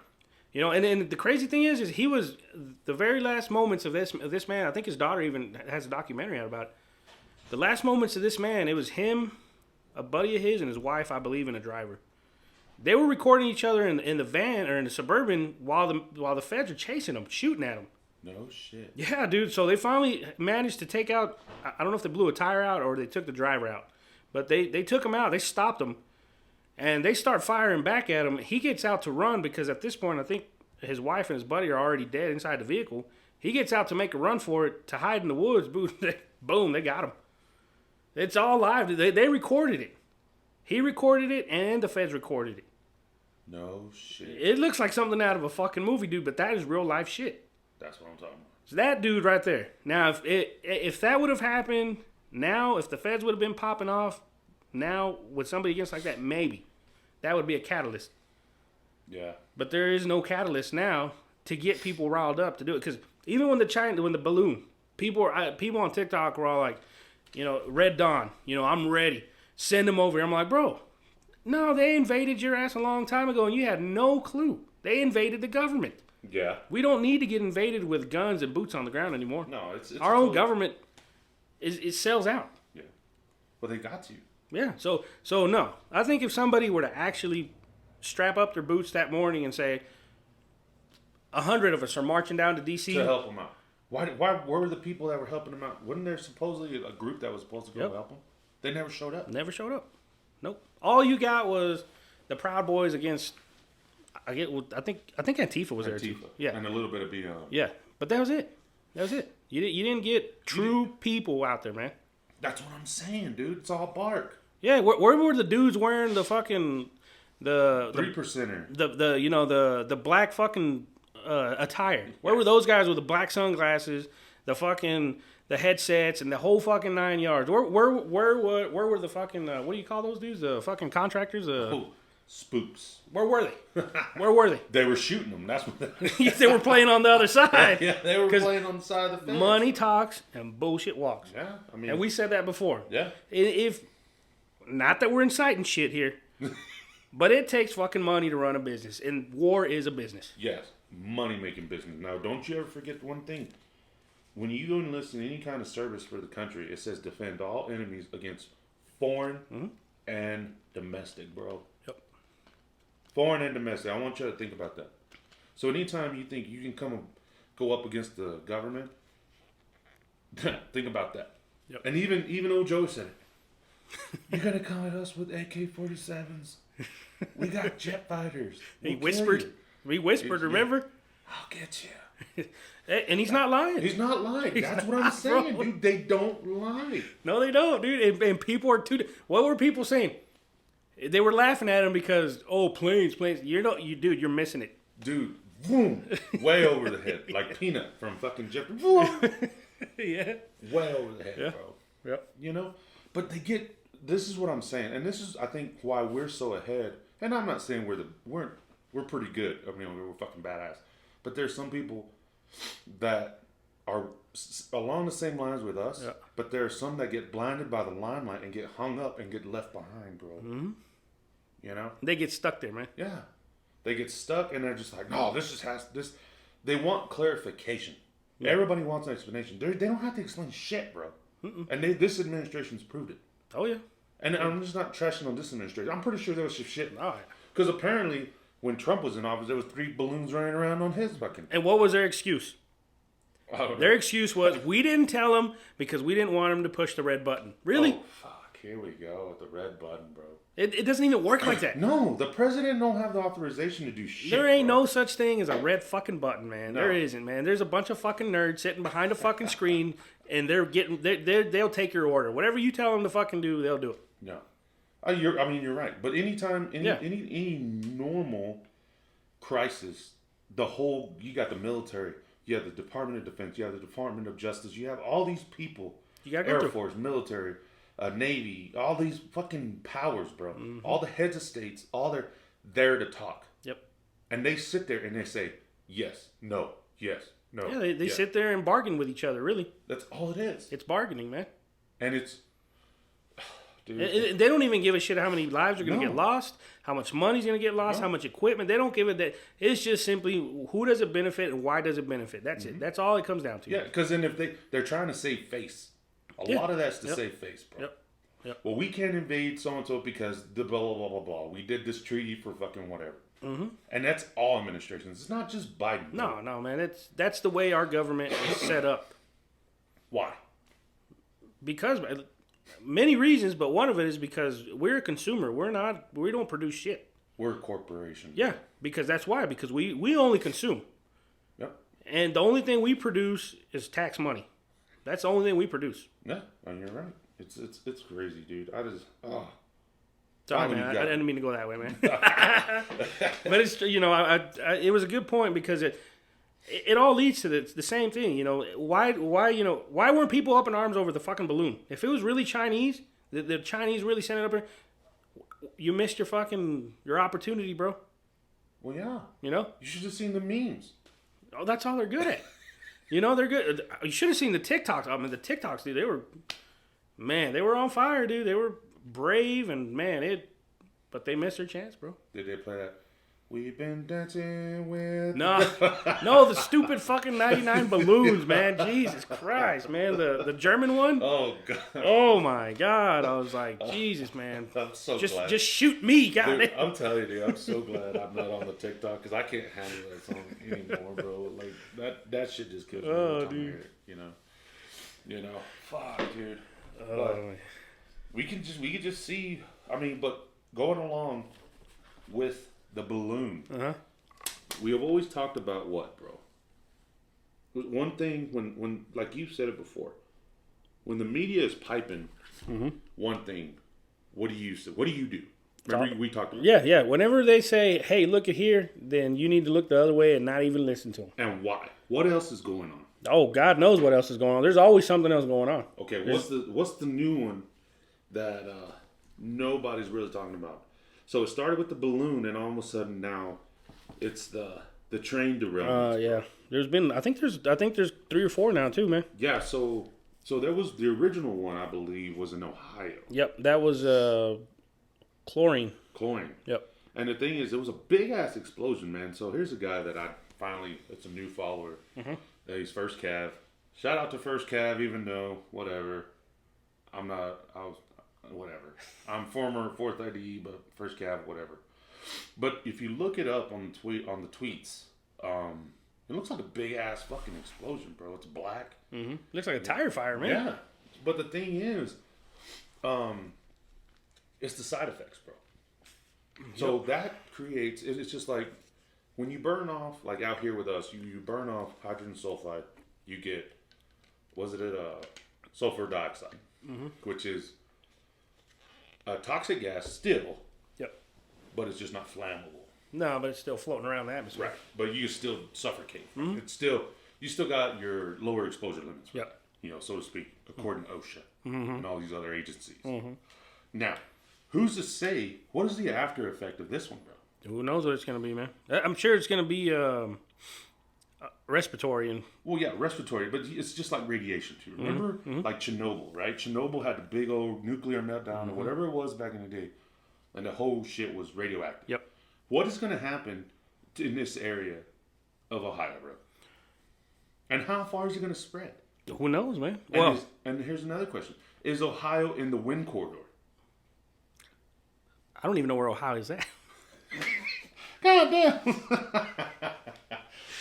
[SPEAKER 2] You know, and then the crazy thing is he was the very last moments of this man. I think his daughter even has a documentary out about it. The last moments of this man, it was him, a buddy of his, and his wife, I believe, and a driver. They were recording each other in the van or in the Suburban while the feds are chasing them, shooting at them.
[SPEAKER 1] No shit.
[SPEAKER 2] Yeah, dude. So they finally managed to take out. I don't know if they blew a tire out or they took the driver out, but they took him out. They stopped him, and they start firing back at him. He gets out to run because at this point, I think his wife and his buddy are already dead inside the vehicle. He gets out to make a run for it to hide in the woods. Boom, they got him. It's all live. They recorded it. He recorded it, and the feds recorded it.
[SPEAKER 1] No shit.
[SPEAKER 2] It looks like something out of a fucking movie, dude, but that is real life shit.
[SPEAKER 1] That's what I'm talking about.
[SPEAKER 2] So that dude right there. Now, if that would have happened now, if the feds would have been popping off now with somebody against like that, maybe that would be a catalyst.
[SPEAKER 1] Yeah.
[SPEAKER 2] But there is no catalyst now to get people riled up to do it. Because even when the balloon, people on TikTok were all like, Red Dawn, I'm ready. Send them over. I'm like, bro, no, they invaded your ass a long time ago, and you had no clue. They invaded the government.
[SPEAKER 1] Yeah.
[SPEAKER 2] We don't need to get invaded with guns and boots on the ground anymore.
[SPEAKER 1] No, it's
[SPEAKER 2] our own government. It sells out.
[SPEAKER 1] Yeah. Well, they got to.
[SPEAKER 2] Yeah. So no, I think if somebody were to actually strap up their boots that morning and say, 100 of us are marching down to D.C.
[SPEAKER 1] to help them out. Why were the people that were helping them out? Wasn't there supposedly a group that was supposed to go help them? They never showed up.
[SPEAKER 2] Never showed up. Nope. All you got was the Proud Boys against. I think Antifa was there too. Yeah.
[SPEAKER 1] And a little bit of BLM.
[SPEAKER 2] Yeah, but that was it. You didn't get true people out there, man.
[SPEAKER 1] That's what I'm saying, dude. It's all bark.
[SPEAKER 2] Yeah, where were the dudes wearing the fucking the
[SPEAKER 1] 3%er?
[SPEAKER 2] The black fucking attire? Where were those guys with the black sunglasses, the headsets, and the whole fucking 9 yards? Where were the fucking what do you call those dudes? The fucking contractors?
[SPEAKER 1] Spooks.
[SPEAKER 2] Where were they? Where were they?
[SPEAKER 1] They were shooting them. That's what
[SPEAKER 2] They were playing on the other side.
[SPEAKER 1] Yeah, they were playing on the side of the fence.
[SPEAKER 2] Money talks and bullshit walks.
[SPEAKER 1] Yeah, I mean,
[SPEAKER 2] And we said that before.
[SPEAKER 1] yeah.
[SPEAKER 2] If not that we're inciting shit here, but it takes fucking money to run a business, and war is a business.
[SPEAKER 1] Yes, money making business. Now, don't you ever forget one thing. When you enlist in any kind of service for the country, it says defend all enemies against foreign and domestic, bro.
[SPEAKER 2] Yep.
[SPEAKER 1] Foreign and domestic. I want you to think about that. So anytime you think you can go up against the government, think about that.
[SPEAKER 2] Yep.
[SPEAKER 1] And even old Joe said it. You're gonna come at us with AK-47s. We got jet fighters.
[SPEAKER 2] He
[SPEAKER 1] We'll
[SPEAKER 2] whispered.
[SPEAKER 1] kill you.
[SPEAKER 2] We whispered. Remember?
[SPEAKER 1] I'll get you.
[SPEAKER 2] And he's not lying.
[SPEAKER 1] He's not lying. That's what I'm saying, dude. They don't lie.
[SPEAKER 2] No, they don't, dude. And people are too. What were people saying? They were laughing at him because planes. Dude, you're missing it.
[SPEAKER 1] Dude, boom, way over the head, like Peanut from fucking Jeopardy. Boom,
[SPEAKER 2] Yeah.
[SPEAKER 1] way over the head,
[SPEAKER 2] Yeah.
[SPEAKER 1] bro.
[SPEAKER 2] Yep.
[SPEAKER 1] You know, but they get. This is what I'm saying, and this is, I think, why we're so ahead. And I'm not saying we're pretty good. I mean, we're fucking badass. But there's some people that are along the same lines with us.
[SPEAKER 2] Yeah.
[SPEAKER 1] But there are some that get blinded by the limelight and get hung up and get left behind, bro.
[SPEAKER 2] Mm-hmm.
[SPEAKER 1] You know?
[SPEAKER 2] They get stuck there, man.
[SPEAKER 1] Yeah. They get stuck and they're just like, no, this just has this. They want clarification. Yeah. Everybody wants an explanation. They don't have to explain shit, bro. Mm-mm. And this administration's proved it.
[SPEAKER 2] Oh, yeah.
[SPEAKER 1] And I'm just not trashing on this administration. I'm pretty sure there was some shit.
[SPEAKER 2] All right.
[SPEAKER 1] Because apparently, when Trump was in office, there was 3 balloons running around on his fucking.
[SPEAKER 2] And what was their excuse? Their excuse was, we didn't tell them because we didn't want them to push the red button. Really?
[SPEAKER 1] Oh, fuck. Here we go with the red button, bro.
[SPEAKER 2] It doesn't even work like that.
[SPEAKER 1] No, the president don't have the authorization to do shit.
[SPEAKER 2] There ain't
[SPEAKER 1] bro.
[SPEAKER 2] no such thing as a red fucking button, man.
[SPEAKER 1] No.
[SPEAKER 2] There isn't, man. There's a bunch of fucking nerds sitting behind a fucking screen, and they'll take your order. Whatever you tell them to fucking do, they'll do it.
[SPEAKER 1] No. You're right. But anytime, any normal crisis, you got the military, you have the Department of Defense, you have the Department of Justice, you have all these people,
[SPEAKER 2] You gotta go
[SPEAKER 1] Air
[SPEAKER 2] through.
[SPEAKER 1] Force, military, Navy, all these fucking powers, bro. Mm-hmm. All the heads of states, all they're there to talk.
[SPEAKER 2] Yep.
[SPEAKER 1] And they sit there and they say, yes, no, yes, no.
[SPEAKER 2] Yeah, they
[SPEAKER 1] yes.
[SPEAKER 2] sit there and bargain with each other, really.
[SPEAKER 1] That's all it is.
[SPEAKER 2] It's bargaining, man.
[SPEAKER 1] And it's...
[SPEAKER 2] Dude. They don't even give a shit how many lives are going to get lost, how much money's going to get lost, how much equipment. They don't give it that. It's just simply who does it benefit and why does it benefit. That's it. That's all it comes down to.
[SPEAKER 1] Yeah, because then if they're trying to save face. A lot of that's to save face, bro.
[SPEAKER 2] Yep.
[SPEAKER 1] Well, we can't invade so-and-so because the blah, blah, blah, blah, blah. We did this treaty for fucking whatever. Mm-hmm. And that's all administrations. It's not just Biden. Bro.
[SPEAKER 2] No, man. That's the way our government is set up.
[SPEAKER 1] Why?
[SPEAKER 2] Because many reasons, but one of it is because we're a consumer. We don't produce shit.
[SPEAKER 1] We're a corporation.
[SPEAKER 2] Yeah, because that's why. Because we only consume.
[SPEAKER 1] Yep.
[SPEAKER 2] And the only thing we produce is tax money. That's the only thing we produce.
[SPEAKER 1] Yeah, and you're right. It's crazy, dude.
[SPEAKER 2] Sorry, man. I didn't mean to go that way, man. But it's it was a good point because it all leads to the same thing. Why weren't people up in arms over the fucking balloon? If it was really Chinese, the Chinese really sent it up there, you missed your opportunity, bro.
[SPEAKER 1] Well, yeah.
[SPEAKER 2] You
[SPEAKER 1] should have seen the memes.
[SPEAKER 2] Oh, that's all they're good at. They're good. You should have seen the TikToks. I mean, the TikToks, dude, they were on fire, dude. They were brave, and but they missed their chance, bro.
[SPEAKER 1] Did they play that? We've been dancing with...
[SPEAKER 2] No, the stupid fucking 99 balloons, man. Jesus Christ, man. The German one?
[SPEAKER 1] Oh, God.
[SPEAKER 2] Oh, my God. I was like, Jesus, man.
[SPEAKER 1] I'm so glad.
[SPEAKER 2] Just shoot me, goddamn.
[SPEAKER 1] I'm telling you, dude, I'm so glad I'm not on the TikTok because I can't handle that song anymore, bro. Like, that shit just kills me every time I hear it, Fuck, dude. But we could just see, but going along with the balloon. Uh-huh. We have always talked about what, bro? One thing when like you said it before, when the media is piping one thing, what do you say? What do you do? Remember we talked about
[SPEAKER 2] Yeah. Whenever they say, "Hey, look at here," then you need to look the other way and not even listen to them.
[SPEAKER 1] and why. What else is going on?
[SPEAKER 2] Oh, God knows what else is going on. There's always something else going on.
[SPEAKER 1] Okay, what's the new one that nobody's really talking about? So it started with the balloon, and all of a sudden now it's the train derailment.
[SPEAKER 2] Yeah. I think there's 3 or 4 now too, man.
[SPEAKER 1] Yeah, so there was the original one, I believe, was in Ohio.
[SPEAKER 2] Yep, that was chlorine.
[SPEAKER 1] Chlorine.
[SPEAKER 2] Yep.
[SPEAKER 1] And the thing is, it was a big ass explosion, man. So here's a guy that it's a new follower.
[SPEAKER 2] Mm-hmm.
[SPEAKER 1] He's First Cav. Shout out to First Cav, even though, whatever. Whatever. I'm former 4th IDE, but First Cav, whatever. But if you look it up on the tweets, it looks like a big ass fucking explosion, bro. It's black.
[SPEAKER 2] Mm-hmm. Looks like a tire fire, man.
[SPEAKER 1] Yeah. But the thing is, it's the side effects, bro. So that creates, it's just like when you burn off, like out here with us, you burn off hydrogen sulfide, you get, sulfur dioxide, which is a toxic gas still,
[SPEAKER 2] Yep.
[SPEAKER 1] but it's just not flammable.
[SPEAKER 2] No, but it's still floating around the atmosphere.
[SPEAKER 1] Right. But you still suffocate. It's still, you still got your lower exposure limits.
[SPEAKER 2] Yep.
[SPEAKER 1] So to speak, according to OSHA and all these other agencies. Now, who's to say, what is the after effect of this one, bro?
[SPEAKER 2] Who knows what it's going to be, man? I'm sure it's going to be respiratory and.
[SPEAKER 1] Well, yeah, respiratory, but it's just like radiation too. Remember, like Chernobyl, right? Chernobyl had the big old nuclear meltdown or whatever it was back in the day, and the whole shit was radioactive.
[SPEAKER 2] Yep.
[SPEAKER 1] What is going to happen in this area of Ohio, bro? And how far is it going to spread?
[SPEAKER 2] Who knows, man?
[SPEAKER 1] And here's another question: is Ohio in the wind corridor?
[SPEAKER 2] I don't even know where Ohio is at.
[SPEAKER 1] God damn.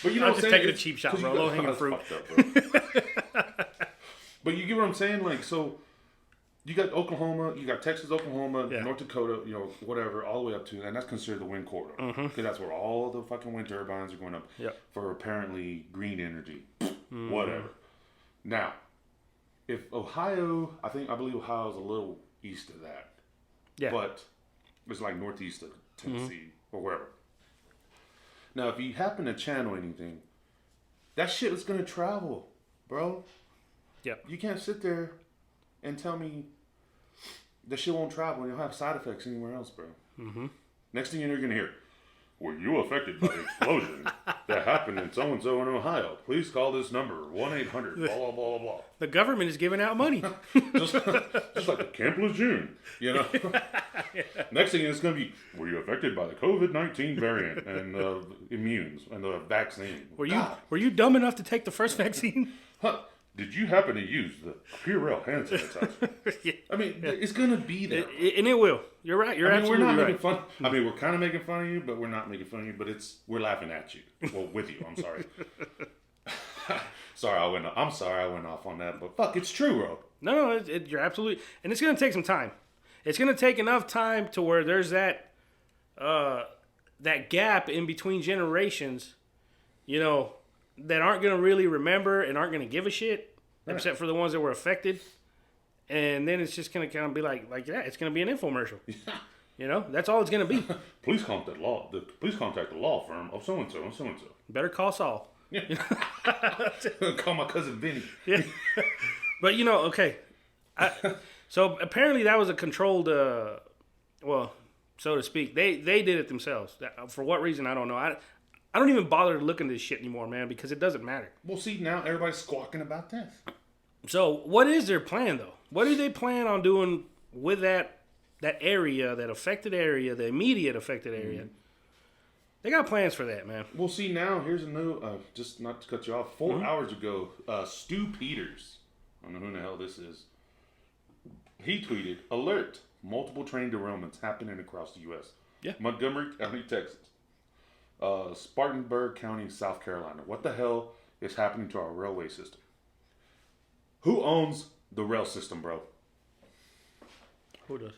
[SPEAKER 1] But you know,
[SPEAKER 2] I'm just taking a cheap shot, bro. Low hanging fruit.
[SPEAKER 1] But you get what I'm saying? Like, so you got Oklahoma, you got Texas, Oklahoma,
[SPEAKER 2] Yeah.
[SPEAKER 1] North Dakota, whatever, all the way up to, and that's considered the wind corridor. Because that's where all the fucking wind turbines are going up for apparently green energy. Whatever. Now, if Ohio, I believe Ohio is a little east of that.
[SPEAKER 2] Yeah.
[SPEAKER 1] But it's like northeast of Tennessee or wherever. Now, if you happen to channel anything, that shit is going to travel, bro.
[SPEAKER 2] Yep.
[SPEAKER 1] You can't sit there and tell me that shit won't travel and you'll have side effects anywhere else, bro. Next thing you're going to hear, were you affected by the explosion that happened in so-and-so in Ohio? Please call this number, 1-800, blah, blah, blah, blah.
[SPEAKER 2] The government is giving out money.
[SPEAKER 1] just like the Camp Lejeune, Next thing is going to be, were you affected by the COVID-19 variant and immunes and the vaccine?
[SPEAKER 2] Were you dumb enough to take the first vaccine?
[SPEAKER 1] Huh. Did you happen to use the Purell hand sanitizer?
[SPEAKER 2] Yeah.
[SPEAKER 1] I mean, it's going to be there.
[SPEAKER 2] And it will. You're right. You're absolutely
[SPEAKER 1] we're not
[SPEAKER 2] right.
[SPEAKER 1] making fun. I mean, we're kind of making fun of you, but we're not making fun of you. But we're laughing at you. Well, with you. I'm sorry. I'm sorry I went off on that. But fuck, it's true, bro.
[SPEAKER 2] No, you're absolutely. And it's going to take some time. It's going to take enough time to where there's that gap in between generations, that aren't going to really remember and aren't going to give a shit, except for the ones that were affected. And then it's just going to kind of be like it's going to be an infomercial. That's all it's going to be.
[SPEAKER 1] Please contact the law firm of so-and-so and so-and-so.
[SPEAKER 2] Better call Saul.
[SPEAKER 1] Yeah. Call my cousin Vinny.
[SPEAKER 2] Yeah. But, okay. So apparently that was a controlled, so to speak. They did it themselves. For what reason, I don't know. I don't even bother to look into this shit anymore, man, because it doesn't matter.
[SPEAKER 1] Well, see, now everybody's squawking about this.
[SPEAKER 2] So what is their plan, though? What do they plan on doing with that area, that affected area, the immediate affected area? They got plans for that, man.
[SPEAKER 1] Well, see, now here's a new, just not to cut you off, 4 hours ago, Stu Peters, I don't know who the hell this is, he tweeted, alert, multiple train derailments happening across the U.S.
[SPEAKER 2] Yeah.
[SPEAKER 1] Montgomery County, Texas. Spartanburg County, South Carolina. What the hell is happening to our railway system? Who owns the rail system, bro?
[SPEAKER 2] Who does?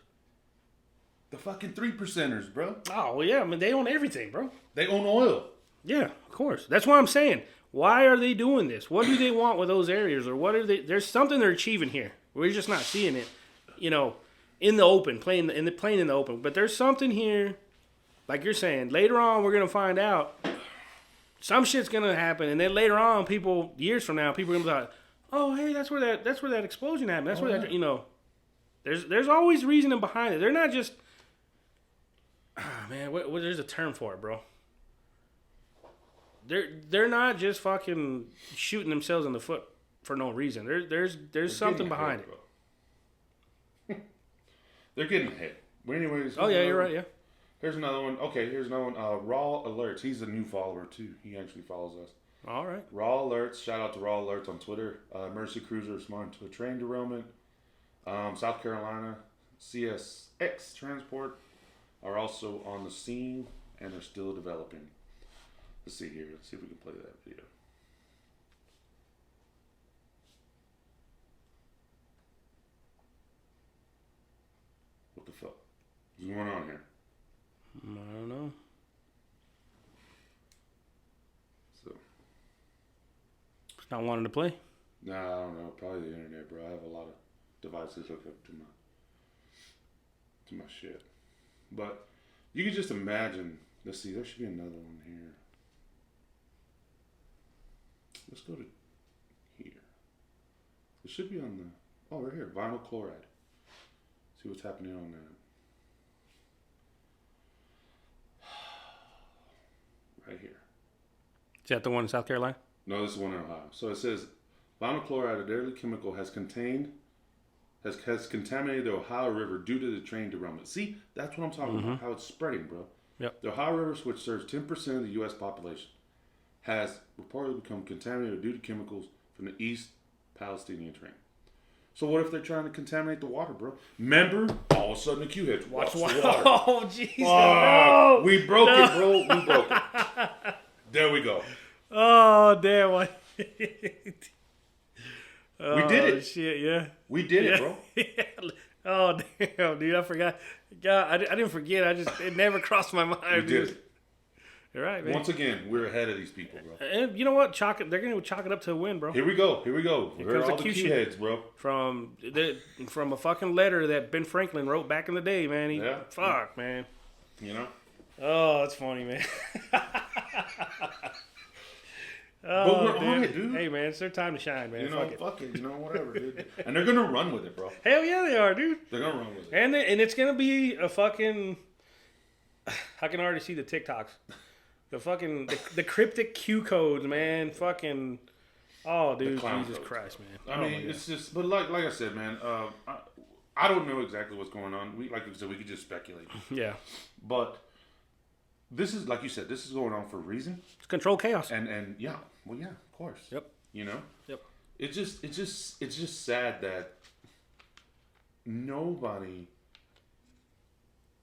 [SPEAKER 1] The fucking 3%ers, bro.
[SPEAKER 2] Oh, well, yeah. I mean, they own everything, bro.
[SPEAKER 1] They own oil.
[SPEAKER 2] Yeah, of course. That's what I'm saying. Why are they doing this? What do they want with those areas? Or what are they... There's something they're achieving here. We're just not seeing it. in the open, playing in the open. But there's something here, like you're saying. Later on, we're gonna find out. Some shit's gonna happen, and then later on, years from now, people are gonna be like, "Oh, hey, that's where that explosion happened. That's where that, you know." There's always reasoning behind it. They're not just, man. There's a term for it, bro. They're not just fucking shooting themselves in the foot for no reason. There's something behind it.
[SPEAKER 1] They're getting hit. But anyways.
[SPEAKER 2] Oh yeah, you're right. Yeah.
[SPEAKER 1] Here's another one. Okay, here's another one. Raw Alerts. He's a new follower too. He actually follows us.
[SPEAKER 2] All right.
[SPEAKER 1] Raw Alerts. Shout out to Raw Alerts on Twitter. Mercy Cruiser responded to a train derailment. South Carolina CSX Transport are also on the scene and are still developing. Let's see here. Let's see if we can play that video. What the fuck is going on here?
[SPEAKER 2] I don't know.
[SPEAKER 1] So,
[SPEAKER 2] It's not wanting to play.
[SPEAKER 1] nah, I don't know. Probably the internet, bro. I have a lot of devices hooked up to my shit. But you can just imagine. Let's see. There should be another one here. Let's go to here. It should be on the. Oh, right here. Vinyl chloride. See what's happening on that. Right here.
[SPEAKER 2] Is that the one in South Carolina?
[SPEAKER 1] No, this is one in Ohio. So it says vinyl chloride, a deadly chemical, has contaminated the Ohio River due to the train derailment. See, that's what I'm talking about. How it's spreading, bro.
[SPEAKER 2] Yep.
[SPEAKER 1] The Ohio River, which serves 10% of the U.S. population, has reportedly become contaminated due to chemicals from the East Palestinian train. So what if they're trying to contaminate the water, bro? Remember, all of a sudden the Q hits. Watch the water.
[SPEAKER 2] Oh, Jesus. No.
[SPEAKER 1] We broke it, bro. We broke it. There we go.
[SPEAKER 2] Oh, damn. We
[SPEAKER 1] did it.
[SPEAKER 2] Shit, yeah.
[SPEAKER 1] We did it, bro.
[SPEAKER 2] Oh, damn, dude. I forgot. God, I didn't forget. It never crossed my mind.
[SPEAKER 1] We did it.
[SPEAKER 2] You're right, man.
[SPEAKER 1] Once again, we're ahead of these people, bro.
[SPEAKER 2] And you know what? They're going to chalk it up to a win, bro.
[SPEAKER 1] Here we go. We're
[SPEAKER 2] comes
[SPEAKER 1] all
[SPEAKER 2] the
[SPEAKER 1] the
[SPEAKER 2] Q
[SPEAKER 1] heads, bro.
[SPEAKER 2] From a fucking letter that Ben Franklin wrote back in the day, man. Fuck, man.
[SPEAKER 1] You know?
[SPEAKER 2] Oh, that's funny, man.
[SPEAKER 1] But we're on it, dude.
[SPEAKER 2] Hey, man, it's their time to shine, man.
[SPEAKER 1] You know, fuck it. You know, whatever, dude. And they're gonna run with it, bro.
[SPEAKER 2] Hell yeah, they are, dude.
[SPEAKER 1] They're gonna run with it.
[SPEAKER 2] And it's gonna be a fucking. I can already see the TikToks, the cryptic Q codes, man. Fucking. Oh, dude, Jesus
[SPEAKER 1] codes.
[SPEAKER 2] Christ, man.
[SPEAKER 1] I mean, it's just, but like I said, man. I don't know exactly what's going on. Like I said, we could just speculate.
[SPEAKER 2] Yeah.
[SPEAKER 1] But this is, like you said, this is going on for a reason.
[SPEAKER 2] It's control chaos.
[SPEAKER 1] And yeah, well, yeah, of course.
[SPEAKER 2] Yep.
[SPEAKER 1] You know.
[SPEAKER 2] Yep.
[SPEAKER 1] It's just sad that nobody,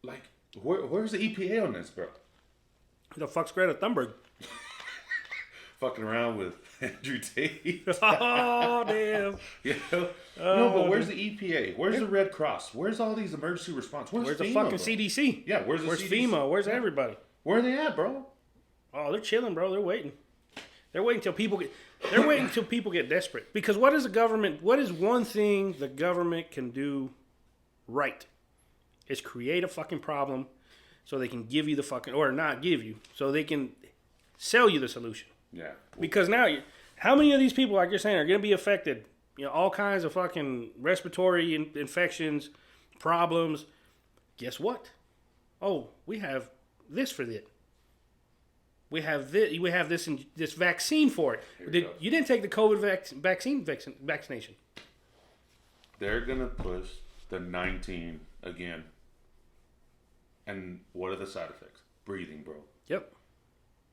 [SPEAKER 1] like, where's the EPA on this, bro?
[SPEAKER 2] Who the fuck's Greta Thunberg?
[SPEAKER 1] Fucking around with Andrew Tate.
[SPEAKER 2] Oh, damn.
[SPEAKER 1] You know? No, but where's the EPA? Where's the Red Cross? Where's all these emergency response? Where's
[SPEAKER 2] the
[SPEAKER 1] FEMA,
[SPEAKER 2] fucking
[SPEAKER 1] bro?
[SPEAKER 2] CDC?
[SPEAKER 1] Yeah, where's CDC?
[SPEAKER 2] FEMA? Where's everybody?
[SPEAKER 1] Where are they at, bro?
[SPEAKER 2] Oh, they're chilling, bro. They're waiting. They're waiting until people get. They're waiting until people get desperate. Because what is the government? What is one thing the government can do right? Is create a fucking problem, so they can give you the fucking, or not give you, so they can sell you the solution.
[SPEAKER 1] Yeah.
[SPEAKER 2] Because now, how many of these people, like you're saying, are going to be affected? You know, all kinds of fucking respiratory infections, problems. Guess what? Oh, we have this for it. We have this. We have this vaccine for it. You didn't take the COVID vaccination.
[SPEAKER 1] They're gonna push the 19 again. And what are the side effects? Breathing, bro.
[SPEAKER 2] Yep.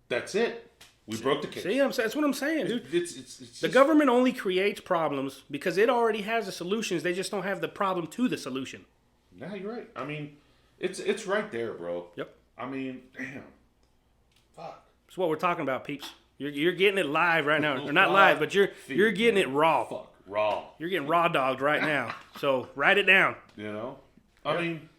[SPEAKER 1] That's it. We broke the case.
[SPEAKER 2] See, that's what I'm saying, dude.
[SPEAKER 1] It's
[SPEAKER 2] the government only creates problems because it already has the solutions. They just don't have the problem to the solution.
[SPEAKER 1] Nah, you're right. I mean, it's right there, bro.
[SPEAKER 2] Yep.
[SPEAKER 1] I mean, damn. Fuck.
[SPEAKER 2] That's what we're talking about, peeps. You're getting it live right now. Or not live, but you're getting it raw.
[SPEAKER 1] Fuck. Raw.
[SPEAKER 2] You're getting raw dogged right now. So write it down.
[SPEAKER 1] You know? I mean,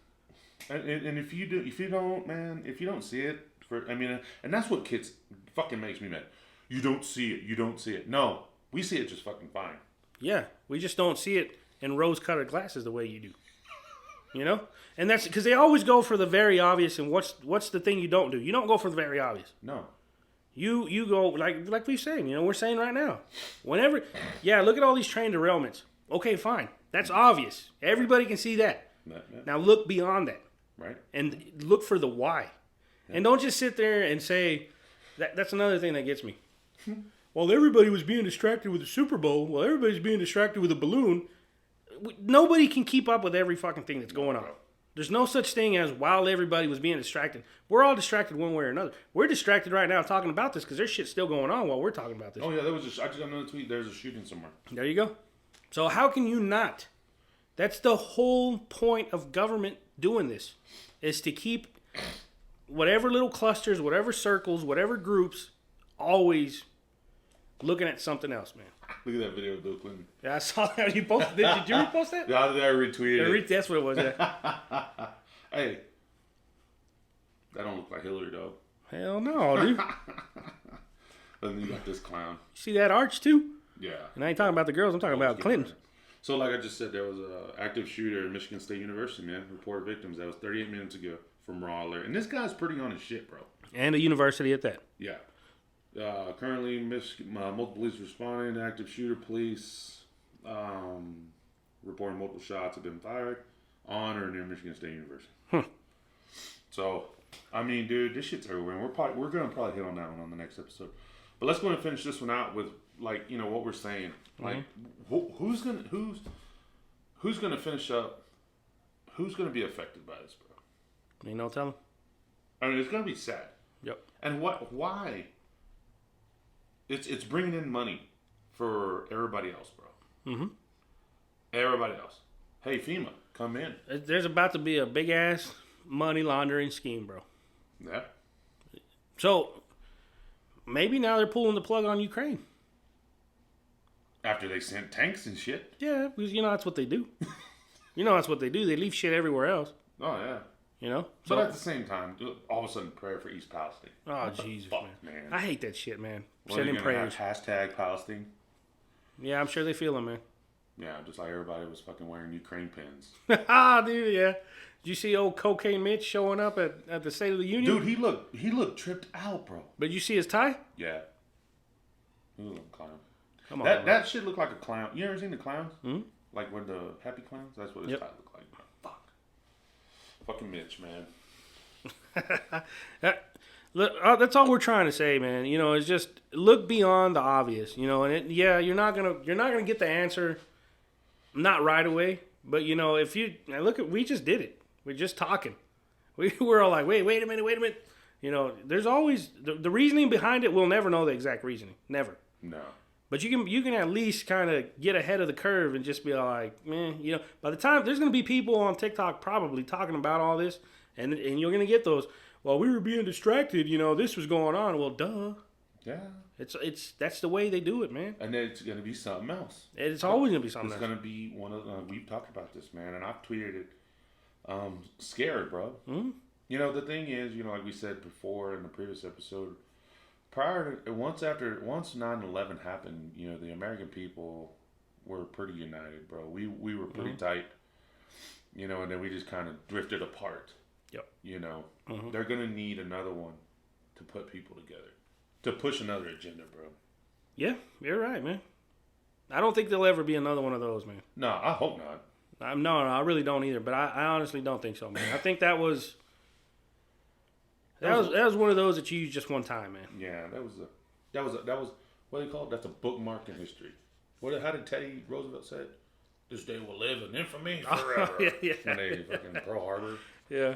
[SPEAKER 1] and if you don't see it, and that's what kids fucking makes me mad. You don't see it. No, we see it just fucking fine.
[SPEAKER 2] Yeah, we just don't see it in rose-colored glasses the way you do. You know, and that's because they always go for the very obvious. And what's the thing you don't do? You don't go for the very obvious.
[SPEAKER 1] No.
[SPEAKER 2] You go like we're saying. You know, we're saying right now. Whenever, yeah, look at all these train derailments. Okay, fine. That's obvious. Everybody can see that.
[SPEAKER 1] Yeah.
[SPEAKER 2] Now look beyond that.
[SPEAKER 1] Right.
[SPEAKER 2] And look for the why. Yeah. And don't just sit there and say, that's another thing that gets me. Well, everybody was being distracted with the Super Bowl. Well, everybody's being distracted with a balloon. Nobody can keep up with every fucking thing that's going on. There's no such thing as while everybody was being distracted. We're all distracted one way or another. We're distracted right now talking about this because there's shit still going on while we're talking about this.
[SPEAKER 1] Oh, yeah, I just got another tweet. There's a shooting somewhere.
[SPEAKER 2] There you go. So how can you not? That's the whole point of government doing this, is to keep whatever little clusters, whatever circles, whatever groups always looking at something else, man.
[SPEAKER 1] Look at that video of Bill Clinton.
[SPEAKER 2] Yeah, I saw that. You posted. Did you repost that?
[SPEAKER 1] Yeah, I retweeted it.
[SPEAKER 2] That's what it was. Yeah.
[SPEAKER 1] Hey, that don't look like Hillary, though.
[SPEAKER 2] Hell no, dude.
[SPEAKER 1] And then you got this clown.
[SPEAKER 2] See that arch too?
[SPEAKER 1] Yeah.
[SPEAKER 2] And I ain't talking about the girls. I'm talking about Clinton.
[SPEAKER 1] So, like I just said, there was an active shooter at Michigan State University, man. Reported victims. That was 38 minutes ago from raw alert. And this guy's pretty on his shit, bro.
[SPEAKER 2] And a university at that.
[SPEAKER 1] Yeah. Currently, multiple police responding. Active shooter police reporting multiple shots have been fired on or near Michigan State University. So, I mean, dude, this shit's everywhere. And we're gonna probably hit on that one on the next episode. But let's go and finish this one out with, like, you know, what we're saying. Like, who's gonna finish up? Who's gonna be affected by this, bro?
[SPEAKER 2] You know, tell them.
[SPEAKER 1] I mean, it's gonna be sad.
[SPEAKER 2] Yep.
[SPEAKER 1] And why? It's bringing in money for everybody else, bro. Mm-hmm. Everybody else. Hey, FEMA, come in.
[SPEAKER 2] There's about to be a big ass money laundering scheme, bro.
[SPEAKER 1] Yeah.
[SPEAKER 2] So maybe now they're pulling the plug on Ukraine.
[SPEAKER 1] After they sent tanks and shit.
[SPEAKER 2] Yeah, because you know that's what they do. That's what they do. They leave shit everywhere else.
[SPEAKER 1] Oh yeah.
[SPEAKER 2] You know?
[SPEAKER 1] But at the same time, all of a sudden, prayer for East Palestine.
[SPEAKER 2] Oh, Jesus, man. I hate that shit, man.
[SPEAKER 1] Sending prayers. Hashtag Palestine.
[SPEAKER 2] Yeah, I'm sure they feel it, man.
[SPEAKER 1] Yeah, just like everybody was fucking wearing Ukraine pins.
[SPEAKER 2] Dude, yeah. Did you see old Cocaine Mitch showing up at the State of the Union?
[SPEAKER 1] Dude, he looked tripped out, bro.
[SPEAKER 2] But you see his tie?
[SPEAKER 1] Yeah. He looked like a clown.
[SPEAKER 2] Come on,
[SPEAKER 1] that shit looked like a clown. You ever seen the clowns? Mm-hmm. Like with the happy clowns? That's what his tie looked like. Fuck. Fucking Mitch, man.
[SPEAKER 2] That's all we're trying to say, man. You know, is just look beyond the obvious. You know, and you're not gonna get the answer, not right away. But you know, if you we just did it. We're just talking. We're all like, wait a minute. You know, there's always the reasoning behind it. We'll never know the exact reasoning, never.
[SPEAKER 1] No.
[SPEAKER 2] But you can at least kind of get ahead of the curve and just be like, man, you know, by the time there's going to be people on TikTok probably talking about all this, and you're going to get those. Well, we were being distracted. You know, this was going on. Well, duh.
[SPEAKER 1] Yeah.
[SPEAKER 2] That's the way they do it, man.
[SPEAKER 1] And then it's going to be something else.
[SPEAKER 2] It's always going to be something
[SPEAKER 1] else. It's going to be one of we've talked about this, man, and I've tweeted it. Scared, bro. Mm-hmm. You know, the thing is, you know, like we said before in the previous episode, once 9/11 happened, you know, the American people were pretty united, bro. We were pretty tight, you know, and then we just kind of drifted apart.
[SPEAKER 2] Yep.
[SPEAKER 1] You know, they're gonna need another one to put people together, to push another agenda, bro.
[SPEAKER 2] Yeah, you're right, man. I don't think there'll ever be another one of those, man.
[SPEAKER 1] No, I hope not.
[SPEAKER 2] No, I really don't either. But I honestly don't think so, man. I think that was one of those that you used just one time, man.
[SPEAKER 1] Yeah, that was what do you call it? That's a bookmark in history. How did Teddy Roosevelt say it? This day will live in infamy forever.
[SPEAKER 2] Yeah.
[SPEAKER 1] When they fucking Pearl Harbor.
[SPEAKER 2] Yeah.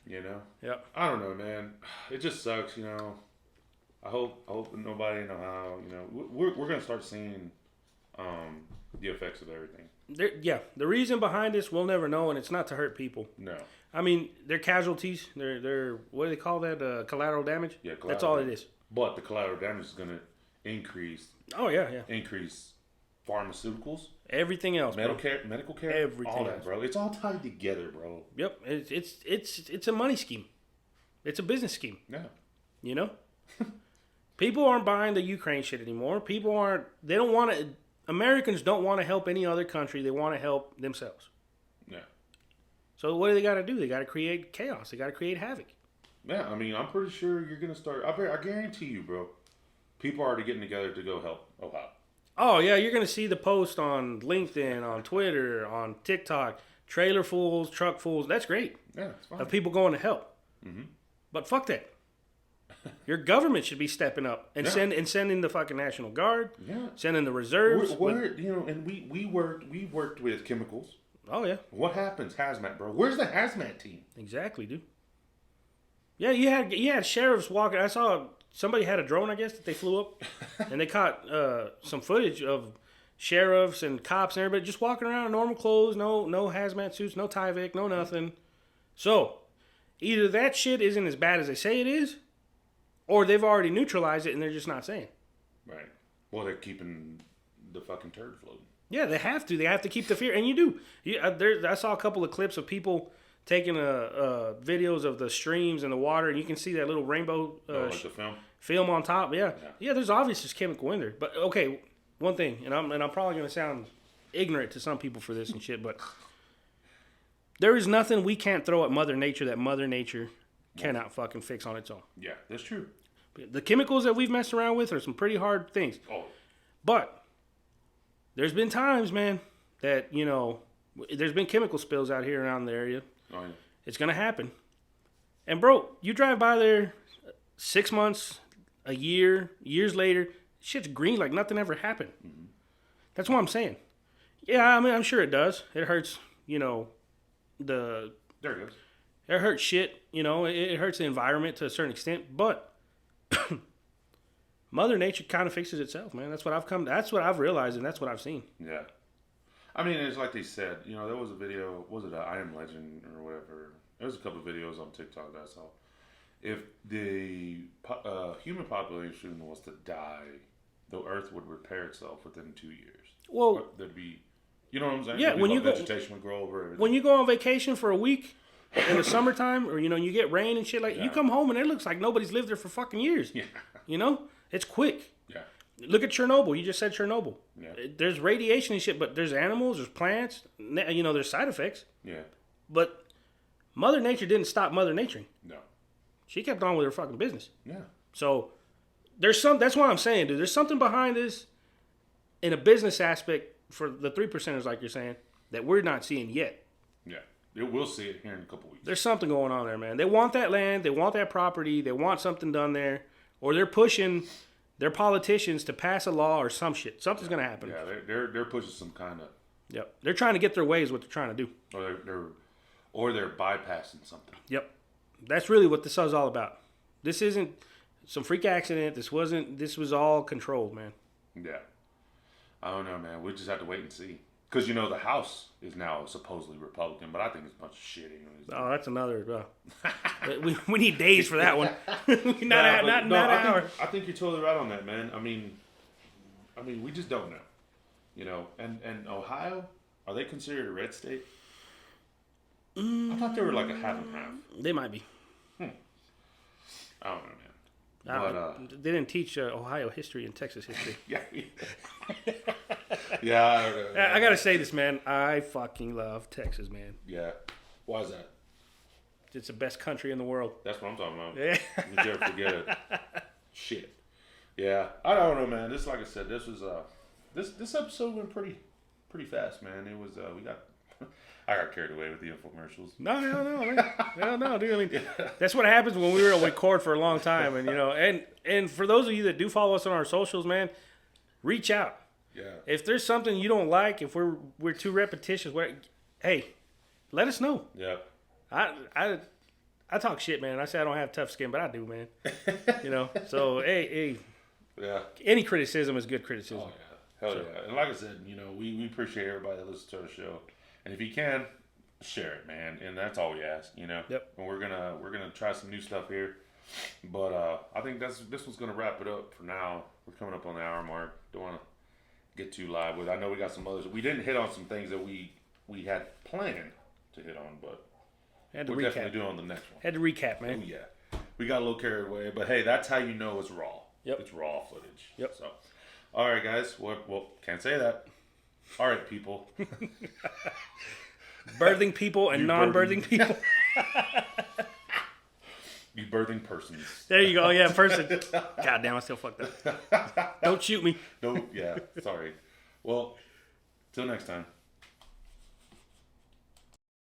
[SPEAKER 1] You know.
[SPEAKER 2] Yeah.
[SPEAKER 1] I don't know, man. It just sucks, you know. I hope nobody know how. You know, we're gonna start seeing the effects of everything.
[SPEAKER 2] The reason behind this we'll never know, and it's not to hurt people.
[SPEAKER 1] No.
[SPEAKER 2] I mean, they're casualties. They're what do they call that? Collateral damage.
[SPEAKER 1] Yeah,
[SPEAKER 2] that's all it is.
[SPEAKER 1] But the collateral damage is going to increase.
[SPEAKER 2] Oh yeah.
[SPEAKER 1] Increase pharmaceuticals.
[SPEAKER 2] Everything else.
[SPEAKER 1] Medical care.
[SPEAKER 2] Everything.
[SPEAKER 1] All that, bro. It's all tied together, bro.
[SPEAKER 2] Yep. It's a money scheme. It's a business scheme.
[SPEAKER 1] Yeah.
[SPEAKER 2] You know. People aren't buying the Ukraine shit anymore. They don't want to. Americans don't want to help any other country. They want to help themselves.
[SPEAKER 1] Yeah.
[SPEAKER 2] So what do they got to do? They got to create chaos. They got to create havoc.
[SPEAKER 1] Yeah, I mean, I'm pretty sure you're gonna start. I guarantee you, bro. People are already getting together to go help Ohio.
[SPEAKER 2] Oh yeah, you're gonna see the post on LinkedIn, on Twitter, on TikTok. Trailer fools, truck fools. That's great.
[SPEAKER 1] Yeah, it's fine.
[SPEAKER 2] Of people going to help.
[SPEAKER 1] Mm-hmm.
[SPEAKER 2] But fuck that. Your government should be stepping up and sending the fucking National Guard.
[SPEAKER 1] Yeah.
[SPEAKER 2] Sending the reserves.
[SPEAKER 1] And we worked with chemicals.
[SPEAKER 2] Oh yeah.
[SPEAKER 1] What happens, hazmat, bro? Where's the hazmat team?
[SPEAKER 2] Exactly, dude. Yeah, you had sheriffs walking. I saw somebody had a drone, I guess, that they flew up, and they caught some footage of sheriffs and cops and everybody just walking around in normal clothes, no hazmat suits, no Tyvek, no nothing. So, either that shit isn't as bad as they say it is, or they've already neutralized it and they're just not saying.
[SPEAKER 1] Right. Well, they're keeping the fucking turd floating.
[SPEAKER 2] Yeah, they have to. They have to keep the fear, and you do. I saw a couple of clips of people taking videos of the streams and the water, and you can see that little rainbow
[SPEAKER 1] like the
[SPEAKER 2] film on top. Yeah, there's obvious just chemical in there. But okay, one thing, and I'm probably gonna sound ignorant to some people for this and shit, but there is nothing we can't throw at Mother Nature that Mother Nature cannot fucking fix on its own.
[SPEAKER 1] Yeah, that's true.
[SPEAKER 2] The chemicals that we've messed around with are some pretty hard things.
[SPEAKER 1] Oh,
[SPEAKER 2] but there's been times, man, that there's been chemical spills out here around the area.
[SPEAKER 1] oh yeah.
[SPEAKER 2] It's gonna happen. And bro, you drive by there 6 months, a year, years later, shit's green like nothing ever happened. Mm-hmm. That's what I'm saying. Yeah, I mean, I'm sure it does. It hurts,
[SPEAKER 1] There it goes.
[SPEAKER 2] It hurts shit, it hurts the environment to a certain extent, but Mother Nature kind of fixes itself, man. That's what I've realized, and that's what I've seen.
[SPEAKER 1] Yeah. I mean, it's like they said, there was a video, was it I Am Legend or whatever? There was a couple of videos on TikTok that I saw. If the human population was to die, the earth would repair itself within 2 years.
[SPEAKER 2] Well,
[SPEAKER 1] there'd be, you know what I'm saying?
[SPEAKER 2] Yeah, when
[SPEAKER 1] vegetation would grow over everything.
[SPEAKER 2] When you go on vacation for a week in the summertime, or you get rain and shit you come home and it looks like nobody's lived there for fucking years.
[SPEAKER 1] Yeah.
[SPEAKER 2] It's quick.
[SPEAKER 1] Yeah.
[SPEAKER 2] Look at Chernobyl. You just said Chernobyl.
[SPEAKER 1] Yeah.
[SPEAKER 2] There's radiation and shit, but there's animals, there's plants, there's side effects.
[SPEAKER 1] Yeah.
[SPEAKER 2] But Mother Nature didn't stop Mother Nature.
[SPEAKER 1] No.
[SPEAKER 2] She kept on with her fucking business.
[SPEAKER 1] Yeah.
[SPEAKER 2] So that's what I'm saying, dude. There's something behind this in a business aspect for the 3%ers, like you're saying, that we're not seeing yet.
[SPEAKER 1] Yeah. We'll see it here in a couple weeks.
[SPEAKER 2] There's something going on there, man. They want that land. They want that property. They want something done there. Or they're pushing their politicians to pass a law or some shit. Something's going to happen.
[SPEAKER 1] Yeah, they're pushing some kind of...
[SPEAKER 2] Yep. They're trying to get their way is what they're trying to do.
[SPEAKER 1] Or they're bypassing something.
[SPEAKER 2] Yep. That's really what this is all about. This isn't some freak accident. This was all controlled, man.
[SPEAKER 1] Yeah. I don't know, man. We just have to wait and see. Because, the House is now supposedly Republican, but I think it's a bunch of shit.
[SPEAKER 2] Oh, that's another... we need days for that one. not an hour.
[SPEAKER 1] I think you're totally right on that, man. I mean, we just don't know. And Ohio, are they considered a red state? I thought they were like a half and half.
[SPEAKER 2] They might be.
[SPEAKER 1] I don't know, man.
[SPEAKER 2] They didn't teach Ohio history and Texas history.
[SPEAKER 1] Yeah. Yeah.
[SPEAKER 2] I gotta say this, man. I fucking love Texas, man.
[SPEAKER 1] Yeah. Why is that?
[SPEAKER 2] It's the best country in the world.
[SPEAKER 1] That's what I'm talking about.
[SPEAKER 2] Yeah.
[SPEAKER 1] You never forget it. Shit. Yeah. I don't know, man. Like I said, this was this episode went pretty fast, man. It was I got carried away with the infomercials.
[SPEAKER 2] No, man. No, dude. I mean, that's what happens when we were on record for a long time, and and for those of you that do follow us on our socials, man, reach out.
[SPEAKER 1] Yeah.
[SPEAKER 2] If there's something you don't like, if we're too repetitious, hey, let us know.
[SPEAKER 1] Yeah.
[SPEAKER 2] I talk shit, man. I say I don't have tough skin, but I do, man. So hey.
[SPEAKER 1] Yeah.
[SPEAKER 2] Any criticism is good criticism.
[SPEAKER 1] Oh yeah. Hell yeah. And like I said, we appreciate everybody that listens to our show. And if you can, share it, man. And that's all we ask,
[SPEAKER 2] Yep.
[SPEAKER 1] And we're gonna try some new stuff here. But I think this one's gonna wrap it up for now. We're coming up on the hour mark. Don't wanna get too live with. I know we got some others. We didn't hit on some things that we had planned to hit on, but we're definitely doing on the next one.
[SPEAKER 2] Had to recap, man.
[SPEAKER 1] Oh, yeah. We got a little carried away, but hey, that's how you know it's raw.
[SPEAKER 2] Yep.
[SPEAKER 1] It's raw footage.
[SPEAKER 2] Yep.
[SPEAKER 1] So, all right, guys. Well, can't say that. All right, people.
[SPEAKER 2] birthing people and non-birthing people.
[SPEAKER 1] You birthing persons.
[SPEAKER 2] There you go. Yeah, person. God damn, I still fucked up. Don't shoot me.
[SPEAKER 1] No, yeah, sorry. Well, till next time.